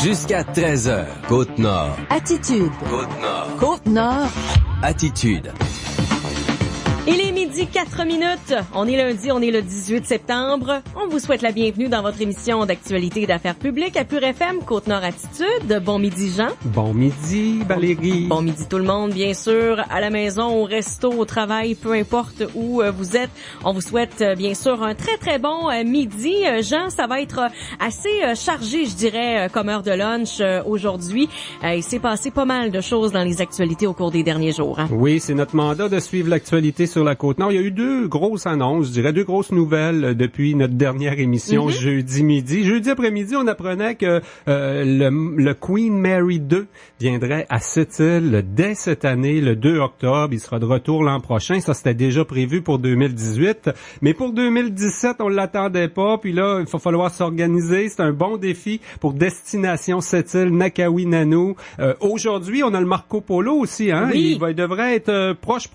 Jusqu'à 13h, Côte-Nord. Attitude. Côte-Nord. Côte-Nord. Attitude. Il est midi 4 minutes. On est lundi, on est le 18 septembre. On vous souhaite la bienvenue dans votre émission d'actualité et d'affaires publiques à Pure FM, Côte-Nord Attitude. Bon midi, Jean. Bon midi, Valérie. Bon midi tout le monde, bien sûr, à la maison, au resto, au travail, peu importe où vous êtes. On vous souhaite bien sûr un très très bon midi. Jean, ça va être assez chargé, je dirais, comme heure de lunch aujourd'hui. Il s'est passé pas mal de choses dans les actualités au cours des derniers jours. Hein? Oui, c'est notre mandat de suivre l'actualité sur la Côte-Nord. Il y a eu deux grosses annonces, je dirais, deux grosses nouvelles depuis notre dernière émission jeudi midi. Jeudi après-midi, on apprenait que le Queen Mary II viendrait à Sept-Îles dès cette année, le 2 octobre. Il sera de retour l'an prochain. Ça, c'était déjà prévu pour 2018. Mais pour 2017, on l'attendait pas. Puis là, il va falloir s'organiser. C'est un bon défi pour Destination Sept-Îles, Nakawi-Nanou. Aujourd'hui, on a le Marco Polo aussi. Hein? Oui. Il devrait être proche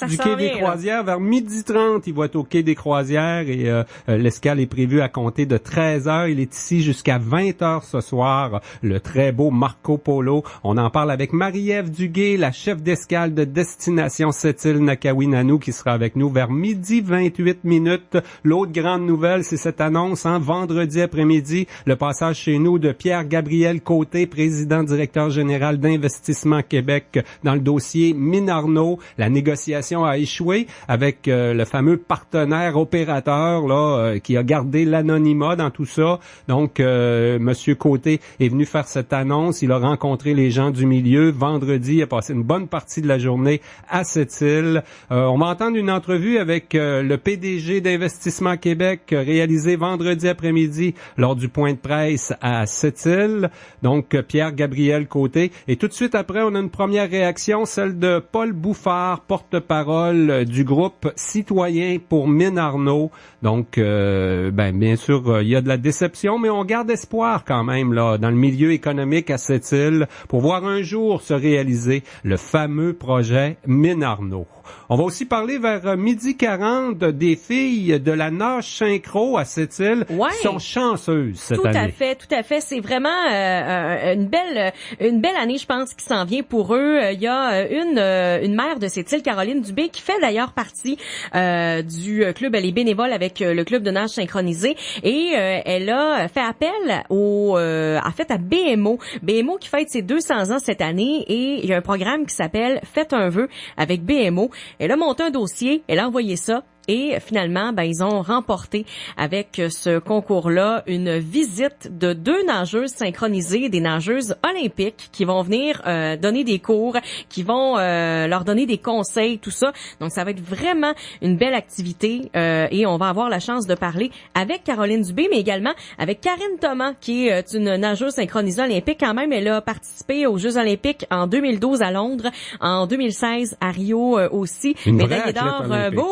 du quai des Croisières. Vers 12h30, il va être au quai des Croisières et l'escale est prévue à compter de 13h. Il est ici jusqu'à 20h ce soir, le très beau Marco Polo. On en parle avec Marie-Ève Duguay, la chef d'escale de Destination Sept-Îles Nakawi-Nanou, qui sera avec nous vers 12h28. L'autre grande nouvelle, c'est cette annonce, vendredi après-midi, le passage chez nous de Pierre-Gabriel Côté, président directeur général d'Investissement Québec dans le dossier Mines Arnaud. La négociation a échoué avec le fameux partenaire opérateur là qui a gardé l'anonymat dans tout ça. Donc monsieur Côté est venu faire cette annonce, il a rencontré les gens du milieu vendredi, il a passé une bonne partie de la journée à Sept-Îles. On va entendre une entrevue avec le PDG d'Investissement Québec réalisée vendredi après-midi lors du point de presse à Sept-Îles. Donc Pierre-Gabriel Côté, et tout de suite après on a une première réaction, celle de Paul Bouffard, porte-parole du groupe Citoyens pour Mines Arnaud. Donc, bien sûr, il y a de la déception, mais on garde espoir quand même là dans le milieu économique à Sept-Îles pour voir un jour se réaliser le fameux projet Mines Arnaud. On va aussi parler vers 12h40 des filles de la nage synchro à Sept-Îles qui sont chanceuses cette année. Tout à fait. C'est vraiment une belle année, je pense, qui s'en vient pour eux. Il y a une mère de Sept-Îles, Caroline Dubé, qui fait d'ailleurs partie du club. Elle est bénévole avec le club de nage synchronisé et elle a fait appel à BMO. BMO qui fête ses 200 ans cette année et il y a un programme qui s'appelle Faites un vœu avec BMO. Elle a monté un dossier, elle a envoyé ça. Et finalement, ils ont remporté avec ce concours-là une visite de 2 nageuses synchronisées, des nageuses olympiques qui vont venir donner des cours, qui vont leur donner des conseils, tout ça. Donc, ça va être vraiment une belle activité et on va avoir la chance de parler avec Caroline Dubé, mais également avec Karine Thomas, qui est une nageuse synchronisée olympique quand même. Elle a participé aux Jeux olympiques en 2012 à Londres, en 2016 à Rio aussi. Médaillée d'or,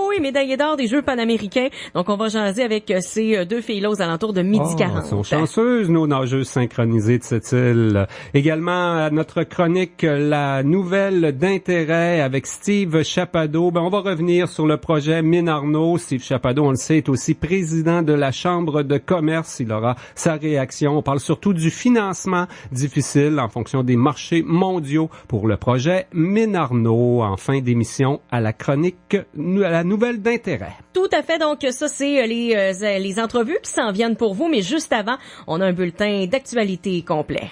oui, médaillée d'or des Jeux panaméricains. Donc, on va jaser avec ces deux filles-là aux alentours de 12h40. Elles sont chanceuses, nos nageuses synchronisées de cette île. Également, à notre chronique, la nouvelle d'intérêt avec Steve Chapado. On va revenir sur le projet Mines Arnaud. Steve Chapado, on le sait, est aussi président de la Chambre de commerce. Il aura sa réaction. On parle surtout du financement difficile en fonction des marchés mondiaux pour le projet Mines Arnaud. En fin d'émission, à la chronique, à la nouvelle d'intérêt. Tout à fait. Donc, ça, c'est les entrevues qui s'en viennent pour vous. Mais juste avant, on a un bulletin d'actualité complet.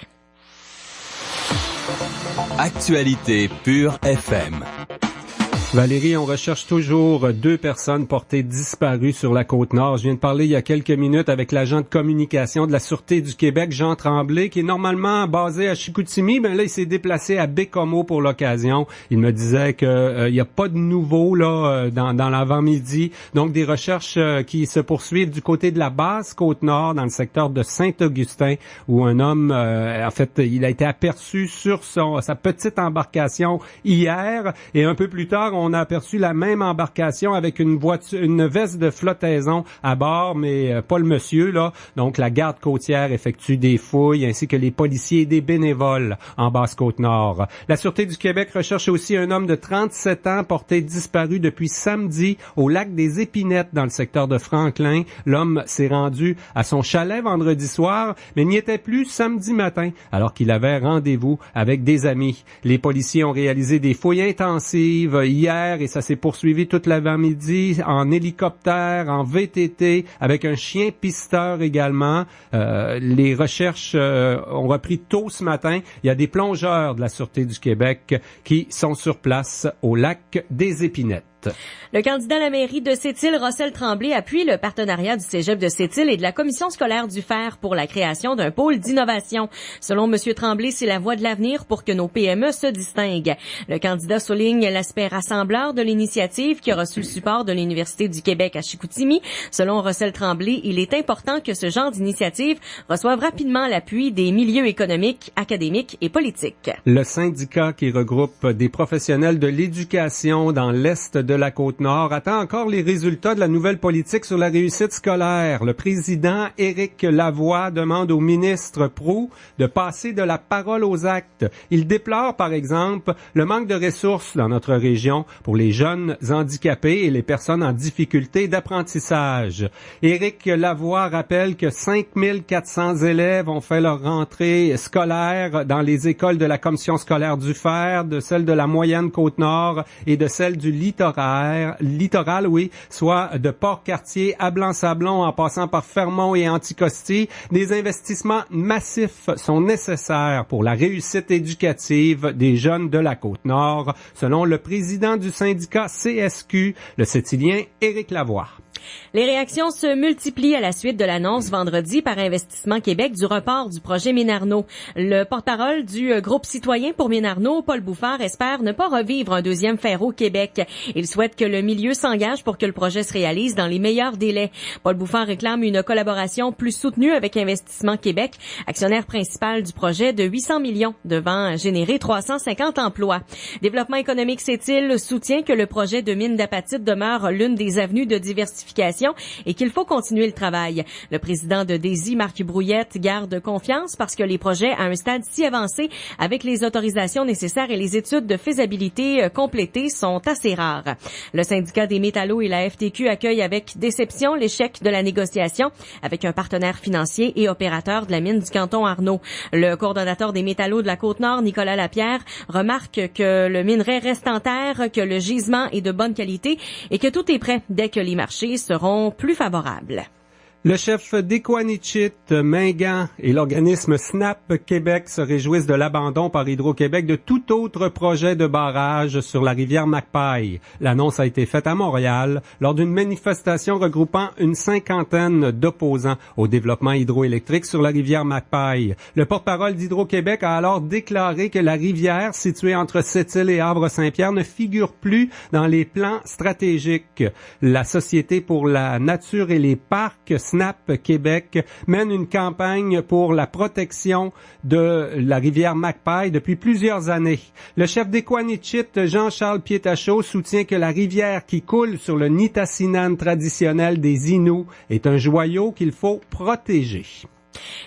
Actualité Pure FM. Valérie, on recherche toujours 2 personnes portées disparues sur la Côte-Nord. Je viens de parler il y a quelques minutes avec l'agent de communication de la Sûreté du Québec, Jean Tremblay, qui est normalement basé à Chicoutimi. Là, il s'est déplacé à Bécomo pour l'occasion. Il me disait que il y a pas de nouveau là dans l'avant-midi. Donc, des recherches qui se poursuivent du côté de la basse Côte-Nord, dans le secteur de Saint-Augustin, où un homme, il a été aperçu sur sa petite embarcation hier. Et un peu plus tard, on a aperçu la même embarcation avec une veste de flottaison à bord, mais pas le monsieur, là. Donc, la garde côtière effectue des fouilles, ainsi que les policiers et des bénévoles en Basse-Côte-Nord. La Sûreté du Québec recherche aussi un homme de 37 ans porté disparu depuis samedi au lac des Épinettes dans le secteur de Franklin. L'homme s'est rendu à son chalet vendredi soir, mais n'y était plus samedi matin, alors qu'il avait rendez-vous avec des amis. Les policiers ont réalisé des fouilles intensives hier et ça s'est poursuivi toute l'avant-midi en hélicoptère, en VTT, avec un chien pisteur également. Les recherches ont repris tôt ce matin. Il y a des plongeurs de la Sûreté du Québec qui sont sur place au lac des Épinettes. Le candidat à la mairie de Sept-Îles, Rossel Tremblay, appuie le partenariat du Cégep de Sept-Îles et de la Commission scolaire du Fer pour la création d'un pôle d'innovation. Selon M. Tremblay, c'est la voie de l'avenir pour que nos PME se distinguent. Le candidat souligne l'aspect rassembleur de l'initiative qui a reçu le support de l'Université du Québec à Chicoutimi. Selon Rossel Tremblay, il est important que ce genre d'initiative reçoive rapidement l'appui des milieux économiques, académiques et politiques. Le syndicat qui regroupe des professionnels de l'éducation dans l'Est de la Côte-Nord attend encore les résultats de la nouvelle politique sur la réussite scolaire. Le président Éric Lavoie demande au ministre Proulx de passer de la parole aux actes. Il déplore, par exemple, le manque de ressources dans notre région pour les jeunes handicapés et les personnes en difficulté d'apprentissage. Éric Lavoie rappelle que 5400 élèves ont fait leur rentrée scolaire dans les écoles de la Commission scolaire du Fer, de celle de la moyenne Côte-Nord et de celle du littoral, soit de Port-Cartier à Blanc-Sablon en passant par Fermont et Anticosti. Des investissements massifs sont nécessaires pour la réussite éducative des jeunes de la Côte-Nord, selon le président du syndicat CSQ, le Sept-Îlien Éric Lavoie. Les réactions se multiplient à la suite de l'annonce vendredi par Investissement Québec du report du projet Mines-Arnaud. Le porte-parole du groupe citoyen pour Mines-Arnaud, Paul Bouffard, espère ne pas revivre un deuxième Ferro Québec. Il souhaite que le milieu s'engage pour que le projet se réalise dans les meilleurs délais. Paul Bouffard réclame une collaboration plus soutenue avec Investissement Québec, actionnaire principal du projet de 800 millions, devant générer 350 emplois. Développement économique Sept-Îles soutient que le projet de mine d'apatite demeure l'une des avenues de diversification et qu'il faut continuer le travail. Le président de DESI, Marc Brouillette, garde confiance parce que les projets à un stade si avancé avec les autorisations nécessaires et les études de faisabilité complétées sont assez rares. Le syndicat des métallos et la FTQ accueillent avec déception l'échec de la négociation avec un partenaire financier et opérateur de la mine du canton Arnaud. Le coordonnateur des métallos de la Côte-Nord, Nicolas Lapierre, remarque que le minerai reste en terre, que le gisement est de bonne qualité et que tout est prêt dès que les marchés seront plus favorables. Le chef d'Equanichit, Mingan et l'organisme SNAP Québec se réjouissent de l'abandon par Hydro-Québec de tout autre projet de barrage sur la rivière Macpaille. L'annonce a été faite à Montréal lors d'une manifestation regroupant une cinquantaine d'opposants au développement hydroélectrique sur la rivière Macpaille. Le porte-parole d'Hydro-Québec a alors déclaré que la rivière, située entre Sept-Îles et Havre-Saint-Pierre, ne figure plus dans les plans stratégiques. La Société pour la nature et les parcs, SNAP Québec, mène une campagne pour la protection de la rivière Macpaille depuis plusieurs années. Le chef d'Equanichit, Jean-Charles Pietachot, soutient que la rivière qui coule sur le Nitassinan traditionnel des Inuits est un joyau qu'il faut protéger.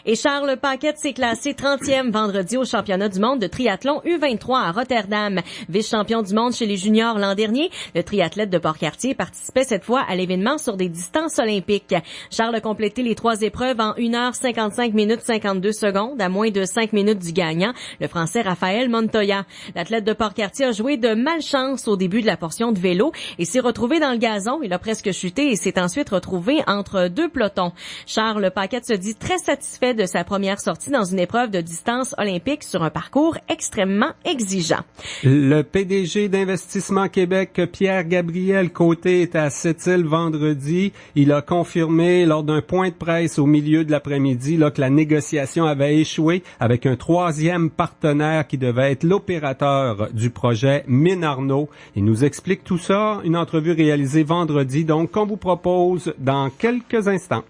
Et Charles Paquette s'est classé 30e vendredi au championnat du monde de triathlon U23 à Rotterdam. Vice-champion du monde chez les juniors l'an dernier, le triathlète de Port-Cartier participait cette fois à l'événement sur des distances olympiques. Charles a complété les 3 épreuves en 1h55 minutes 52 secondes, à moins de 5 minutes du gagnant, le Français Raphaël Montoya. L'athlète de Port-Cartier a joué de malchance au début de la portion de vélo et s'est retrouvé dans le gazon. Il a presque chuté et s'est ensuite retrouvé entre 2 pelotons. Charles Paquette se dit très satisfait de sa première sortie dans une épreuve de distance olympique sur un parcours extrêmement exigeant. Le PDG d'Investissement Québec, Pierre-Gabriel Côté, est à Sept-Îles vendredi. Il a confirmé lors d'un point de presse au milieu de l'après-midi que la négociation avait échoué avec un 3e partenaire qui devait être l'opérateur du projet Mines-Arnaud. Il nous explique tout ça, une entrevue réalisée vendredi, donc qu'on vous propose dans quelques instants.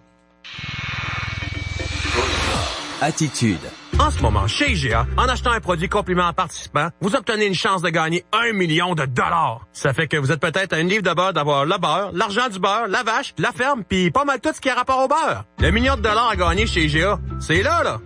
Attitude. En ce moment, chez IGA, en achetant un produit complément participant, vous obtenez une chance de gagner 1 million de dollars. Ça fait que vous êtes peut-être à une livre de beurre d'avoir le beurre, l'argent du beurre, la vache, la ferme, puis pas mal tout ce qui a rapport au beurre. Le million de dollars à gagner chez IGA, c'est là.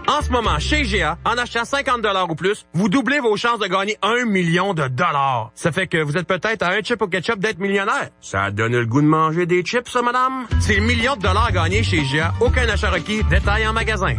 En ce moment, chez IGA, en achetant 50 $ ou plus, vous doublez vos chances de gagner 1 million de dollars. Ça fait que vous êtes peut-être à un chip au ketchup d'être millionnaire. Ça donne le goût de manger des chips, ça, madame? C'est le million de dollars à gagner chez IGA. Aucun achat requis. Détail en magasin.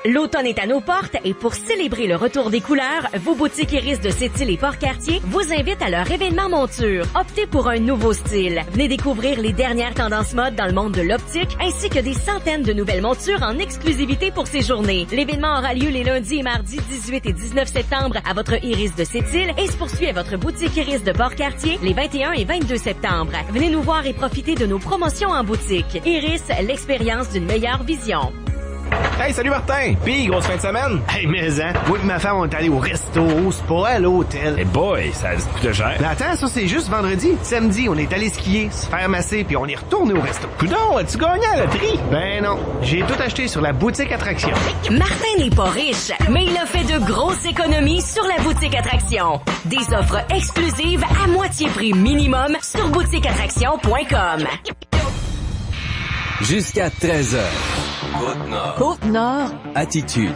L'automne est à nos portes et pour célébrer le retour des couleurs, vos boutiques Iris de Sept-Îles et Port-Cartier vous invitent à leur événement monture. Optez pour un nouveau style. Venez découvrir les dernières tendances mode dans le monde de l'optique ainsi que des centaines de nouvelles montures en exclusivité pour ces journées. L'événement aura lieu les lundis et mardis 18 et 19 septembre à votre Iris de Sept-Îles et se poursuit à votre boutique Iris de Port-Cartier les 21 et 22 septembre. Venez nous voir et profiter de nos promotions en boutique. Iris, l'expérience d'une meilleure vision. Hey, salut Martin! Pis, grosse fin de semaine? Hey, mais hein, moi et ma femme, on est allés au resto, au spa, à l'hôtel. Hey boy, ça coûte cher. Mais attends, ça c'est juste vendredi. Samedi, on est allé skier, se faire masser, puis on est retourné au resto. Coudon, as-tu gagné à la loterie? Ben non, j'ai tout acheté sur la boutique Attraction. Martin n'est pas riche, mais il a fait de grosses économies sur la boutique Attraction. Des offres exclusives à moitié prix minimum sur boutiqueattraction.com. Jusqu'à 13h. Côte-Nord. Côte-Nord. Attitude.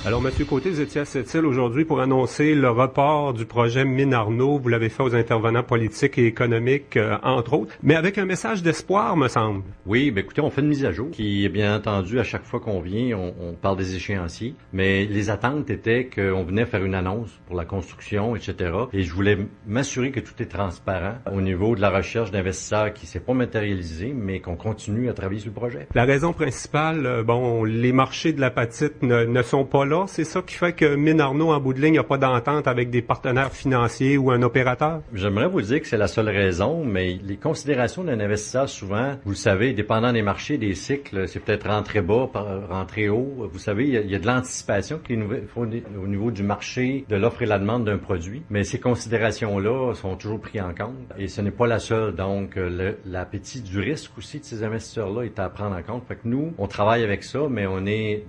Alors, Mathieu Côté, vous étiez à Sept-Îles aujourd'hui pour annoncer le report du projet Mine Arnaud. Vous l'avez fait aux intervenants politiques et économiques, entre autres, mais avec un message d'espoir, me semble. Oui, ben écoutez, on fait une mise à jour qui, bien entendu, à chaque fois qu'on vient, on parle des échéanciers, mais les attentes étaient qu'on venait faire une annonce pour la construction, etc. Et je voulais m'assurer que tout est transparent au niveau de la recherche d'investisseurs qui s'est pas matérialisé, mais qu'on continue à travailler sur le projet. La raison principale, les marchés de l'apatite ne sont pas là. C'est ça qui fait que Mine Arnaud, en bout de ligne, n'a pas d'entente avec des partenaires financiers ou un opérateur? J'aimerais vous dire que c'est la seule raison, mais les considérations d'un investisseur, souvent, vous le savez, dépendant des marchés, des cycles, c'est peut-être rentrer bas, rentrer haut. Vous savez, il y a de l'anticipation qui est au niveau du marché, de l'offre et la demande d'un produit, mais ces considérations-là sont toujours prises en compte et ce n'est pas la seule. Donc, l'appétit du risque aussi de ces investisseurs-là est à prendre en compte. Fait que nous, on travaille avec ça, mais on est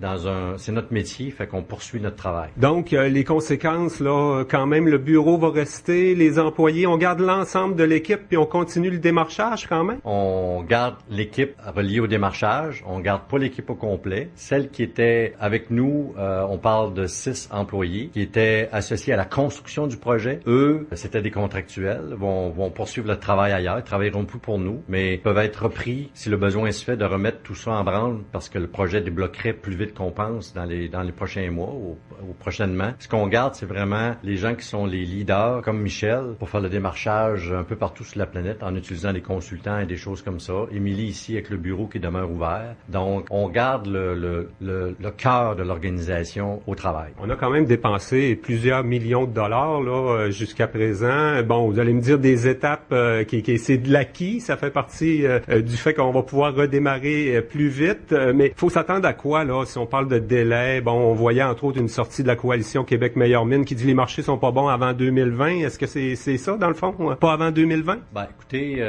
c'est notre métier, fait qu'on poursuit notre travail. Donc, les conséquences, là, quand même, le bureau va rester, les employés, on garde l'ensemble de l'équipe puis on continue le démarchage quand même? On garde l'équipe reliée au démarchage, on garde pas l'équipe au complet. Celle qui était avec nous, on parle de 6 employés qui étaient associés à la construction du projet. Eux, c'était des contractuels, vont poursuivre le travail ailleurs, ils travailleront plus pour nous, mais peuvent être repris si le besoin se fait de remettre tout ça en branle parce que le projet débloquerait plus vite qu'on pense dans les prochains mois ou prochainement. Ce qu'on garde, c'est vraiment les gens qui sont les leaders, comme Michel, pour faire le démarchage un peu partout sur la planète en utilisant des consultants et des choses comme ça. Émilie ici avec le bureau qui demeure ouvert. Donc, on garde le cœur de l'organisation au travail. On a quand même dépensé plusieurs millions de dollars là jusqu'à présent. Bon, vous allez me dire des étapes c'est de l'acquis. Ça fait partie du fait qu'on va pouvoir redémarrer plus vite. Mais faut s'attendre à quoi là si on parle de délai? Bon, on voyait entre autres une sortie de la coalition Québec Meilleure Mine qui dit les marchés sont pas bons avant 2020. Est-ce que c'est ça dans le fond? Pas avant 2020? Ben, écoutez,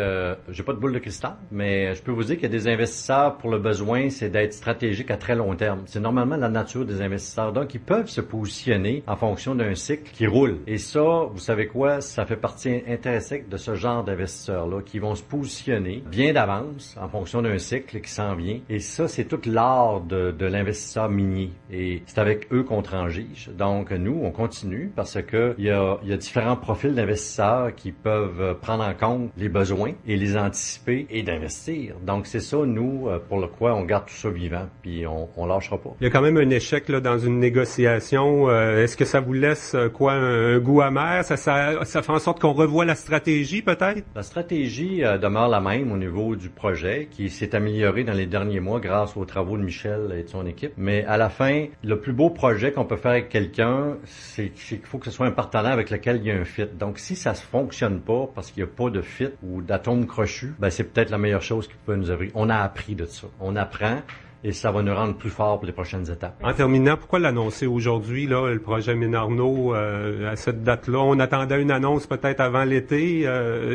j'ai pas de boule de cristal, mais je peux vous dire qu'il y a des investisseurs pour le besoin, c'est d'être stratégique à très long terme. C'est normalement la nature des investisseurs. Donc, ils peuvent se positionner en fonction d'un cycle qui roule. Et ça, vous savez quoi? Ça fait partie intrinsèque de ce genre d'investisseurs-là qui vont se positionner bien d'avance en fonction d'un cycle qui s'en vient. Et ça, c'est tout l'art de l'investisseur minier. Et c'est avec eux qu'on transige. Donc, nous, on continue parce que il y a différents profils d'investisseurs qui peuvent prendre en compte les besoins et les anticiper et d'investir. Donc, c'est ça, nous, pour le quoi on garde tout ça vivant, puis on lâchera pas. Il y a quand même un échec là dans une négociation. Est-ce que ça vous laisse un goût amer? Ça fait en sorte qu'on revoie la stratégie, peut-être? La stratégie demeure la même au niveau du projet, qui s'est amélioré dans les derniers mois grâce aux travaux de Michel et de son équipe. Mais à la fin, le plus beau projet qu'on peut faire avec quelqu'un, c'est qu'il faut que ce soit un partenaire avec lequel il y a un fit. Donc, si ça se fonctionne pas parce qu'il n'y a pas de fit ou d'atome crochu, ben c'est peut-être la meilleure chose qui peut nous arriver. On a appris de ça. On apprend. et ça va nous rendre plus forts pour les prochaines étapes. En terminant, pourquoi l'annoncer aujourd'hui, là, le projet Mine-Arnaud, à cette date-là? On attendait une annonce peut-être avant l'été.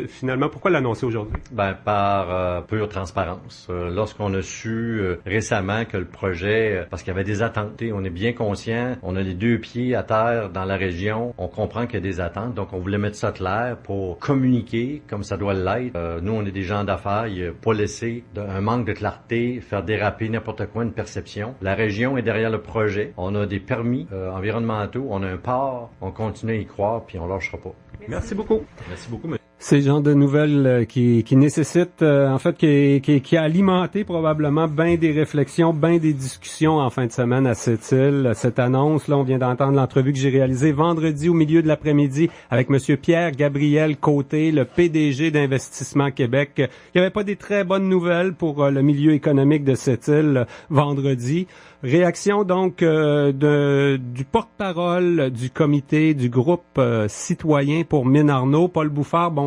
Finalement, pourquoi l'annoncer aujourd'hui? Par pure transparence. Lorsqu'on a su récemment que le projet, parce qu'il y avait des attentes, on est bien conscient, on a les deux pieds à terre dans la région, on comprend qu'il y a des attentes, donc on voulait mettre ça clair pour communiquer comme ça doit l'être. Nous, on est des gens d'affaires, il n'y a pas laisser un manque de clarté faire déraper n'importe quoi, une perception. La région est derrière le projet, on a des permis environnementaux, on a un port, on continue à y croire, puis on lâchera pas. Merci beaucoup. Merci beaucoup. C'est le genre de nouvelles qui nécessitent, en fait, qui a alimenté probablement bien des réflexions, bien des discussions en fin de semaine à Sept-Îles. Cette annonce, là, on vient d'entendre l'entrevue que j'ai réalisée vendredi au milieu de l'après-midi avec Monsieur Pierre-Gabriel Côté, le PDG d'Investissement Québec. Il n'y avait pas des très bonnes nouvelles pour le milieu économique de Sept-Îles vendredi. Réaction donc du porte-parole du comité du groupe citoyen pour Mine-Arnaud, Paul Bouffard, bonjour.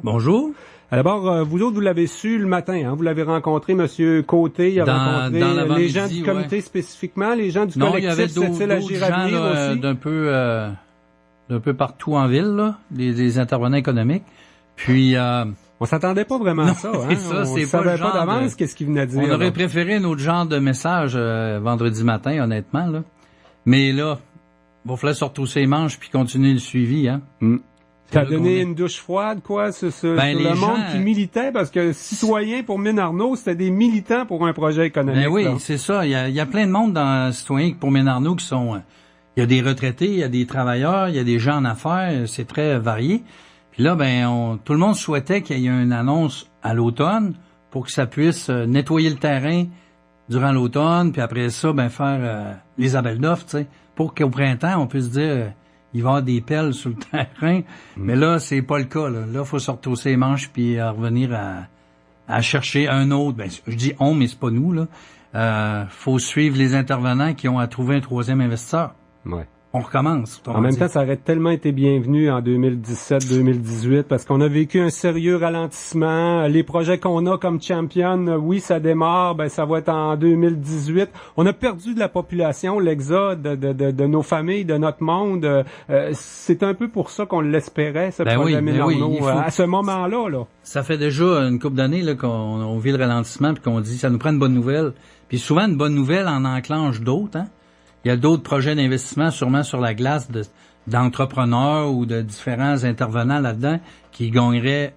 Bonjour. D'abord, vous autres, vous l'avez su le matin, hein? Vous l'avez rencontré, Monsieur Côté, il a rencontré les gens du comité spécifiquement, les gens du collectif Sept-Îles Agir à venir aussi. D'un peu partout en ville, là, des intervenants économiques. Puis on s'attendait pas vraiment à ça, hein? On savait pas d'avance qu'est-ce qu'il venait dire. On aurait préféré un autre genre de message vendredi matin, honnêtement, là. Mais là, il va falloir se retrousser les manches puis continuer le suivi, hein. T'as donné une douche froide, quoi, sur le monde qui militait, parce que citoyens pour Mine-Arnaud, c'était des militants pour un projet économique. Ben oui, c'est ça. Il y a plein de monde dans citoyens pour Mine-Arnaud qui sont... il y a des retraités, il y a des travailleurs, il y a des gens en affaires, c'est très varié. Puis là, tout le monde souhaitait qu'il y ait une annonce à l'automne pour que ça puisse nettoyer le terrain durant l'automne, puis après ça, faire les appels d'offres, tu sais, pour qu'au printemps, on puisse dire il va y avoir des pelles sur le terrain. Mais là, c'est pas le cas. Là, faut se retrousser les manches puis revenir à chercher un autre. Je dis on, mais c'est pas nous, là. Faut suivre les intervenants qui ont à trouver un troisième investisseur. Ouais. On recommence. En même temps, ça aurait tellement été bienvenu en 2017-2018 parce qu'on a vécu un sérieux ralentissement. Les projets qu'on a comme Champion, oui, ça démarre, ça va être en 2018. On a perdu de la population, l'exode de nos familles, de notre monde. C'est un peu pour ça qu'on l'espérait, ce projet Mine-Arnaud, à ce moment-là. Là. Ça fait déjà une couple d'années là, qu'on vit le ralentissement puis qu'on dit ça nous prend une bonne nouvelle. Puis souvent, une bonne nouvelle en enclenche d'autres, hein. Il y a d'autres projets d'investissement sûrement sur la glace d'entrepreneurs ou de différents intervenants là-dedans qui gagneraient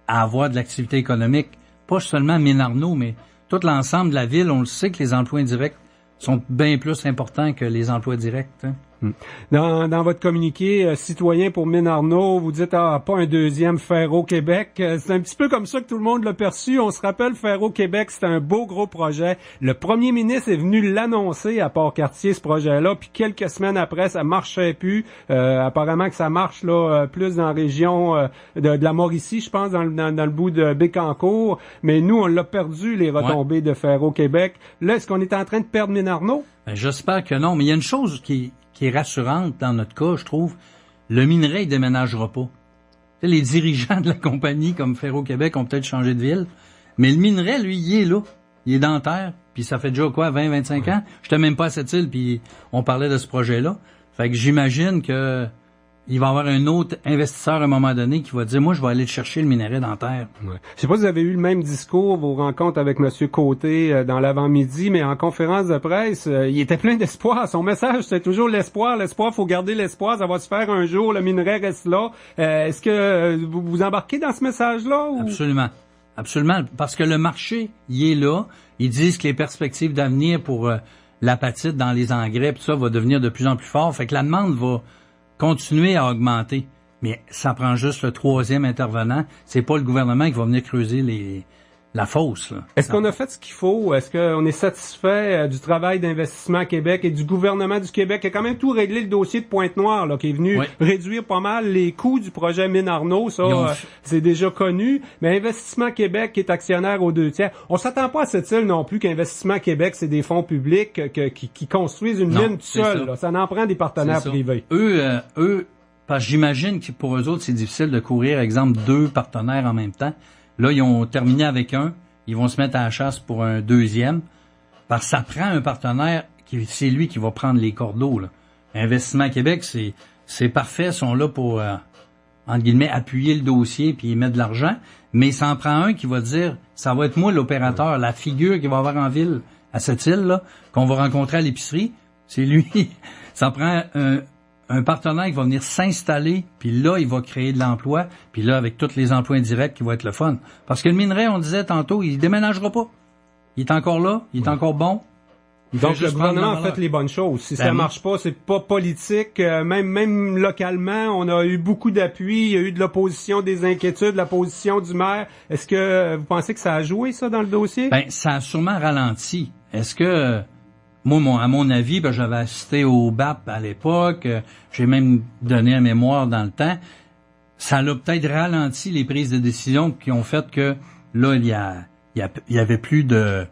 à avoir de l'activité économique. Pas seulement Mine-Arnaud, mais tout l'ensemble de la ville. On le sait que les emplois indirects sont bien plus importants que les emplois directs. Hein. Dans votre communiqué citoyen pour Mine-Arnaud, vous dites pas un deuxième Ferro-Québec. C'est un petit peu comme ça que tout le monde l'a perçu. On se rappelle, Ferro-Québec, c'était un beau gros projet. Le premier ministre est venu l'annoncer à Port-Cartier, ce projet-là, puis quelques semaines après, ça marchait plus. Apparemment que ça marche là plus dans la région de la Mauricie, je pense, dans le bout de Bécancour. Mais nous, on l'a perdu, les retombées de Ferro-Québec. Là, est-ce qu'on est en train de perdre Mine-Arnaud? J'espère que non, mais il y a une chose qui est rassurante dans notre cas, je trouve. Le minerai, il déménagera pas. Tu sais, les dirigeants de la compagnie, comme Ferro-Québec, ont peut-être changé de ville. Mais le minerai, lui, il est là. Il est dans la terre. Puis ça fait déjà, 20-25 ans? J'étais même pas à cette île, puis on parlait de ce projet-là. Fait que j'imagine que il va y avoir un autre investisseur à un moment donné qui va dire, moi, je vais aller chercher le minerai dans la terre. Ouais. Je sais pas si vous avez eu le même discours, vos rencontres avec M. Côté dans l'avant-midi, mais en conférence de presse, il était plein d'espoir. Son message, c'est toujours l'espoir. L'espoir, faut garder l'espoir. Ça va se faire un jour. Le minerai reste là. Est-ce que vous embarquez dans ce message-là? Ou... Absolument. Absolument. Parce que le marché, il est là. Ils disent que les perspectives d'avenir pour l'apatite dans les engrais, tout ça, va devenir de plus en plus fort. Fait que la demande va continuer à augmenter. Mais ça prend juste le troisième intervenant. C'est pas le gouvernement qui va venir creuser la fosse. Là. Est-ce qu'on a fait ce qu'il faut? Est-ce qu'on est satisfait du travail d'Investissement Québec et du gouvernement du Québec qui a quand même tout réglé le dossier de Pointe-Noire, là, qui est venu réduire pas mal les coûts du projet Mine-Arnaud? Ça, c'est déjà connu. Mais Investissement Québec qui est actionnaire aux 2 tiers. On s'attend pas à cette île non plus qu'Investissement Québec, c'est des fonds publics qui construisent une mine tout seul. Ça en prend des partenaires privés. Eux, parce que j'imagine que pour eux autres, c'est difficile de courir, exemple, 2 partenaires en même temps. Là, ils ont terminé avec un. Ils vont se mettre à la chasse pour un deuxième. Parce que ça prend un partenaire c'est lui qui va prendre les cordeaux, là. Investissement Québec, c'est parfait, ils sont là pour, entre guillemets, appuyer le dossier puis mettre de l'argent, mais ça en prend un qui va dire, ça va être moi l'opérateur, la figure qui va avoir en ville, à cette île-là, qu'on va rencontrer à l'épicerie, c'est lui. Ça prend un partenaire qui va venir s'installer, puis là, il va créer de l'emploi, puis là, avec tous les emplois indirects qui vont être le fun. Parce que le minerai, on disait tantôt, il déménagera pas. Il est encore là, il est encore bon. Donc, le gouvernement a fait les bonnes choses. Si ça marche pas, c'est pas politique. Même localement, on a eu beaucoup d'appui. Il y a eu de l'opposition, des inquiétudes, la position du maire. Est-ce que vous pensez que ça a joué, ça, dans le dossier? Ben, ça a sûrement ralenti. Est-ce que, moi, à mon avis, j'avais assisté au BAP à l'époque. J'ai même donné un mémoire dans le temps. Ça l'a peut-être ralenti les prises de décision qui ont fait que, là, il y avait plus de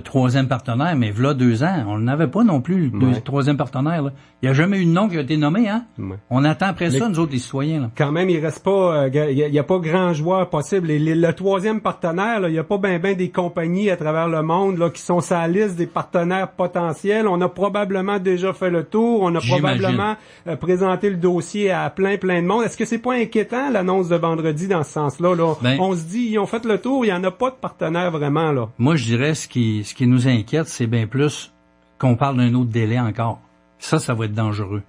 troisième partenaire, mais voilà 2 ans, on n'avait pas non plus le troisième partenaire. Là. Il n'y a jamais eu de nom qui a été nommé, hein? Ouais. On attend après ça, nous autres, les citoyens. Là. Quand même, il reste pas, il y a pas grand joueur possible. Le troisième partenaire, il y a pas ben des compagnies à travers le monde là qui sont sur la liste des partenaires potentiels. On a probablement déjà fait le tour. On a probablement présenté le dossier à plein de monde. Est-ce que c'est pas inquiétant l'annonce de vendredi dans ce sens-là? Là? On se dit, ils ont fait le tour, il y en a pas de partenaire vraiment là. Moi, je dirais ce qui nous inquiète, c'est bien plus qu'on parle d'un autre délai encore. Ça va être dangereux.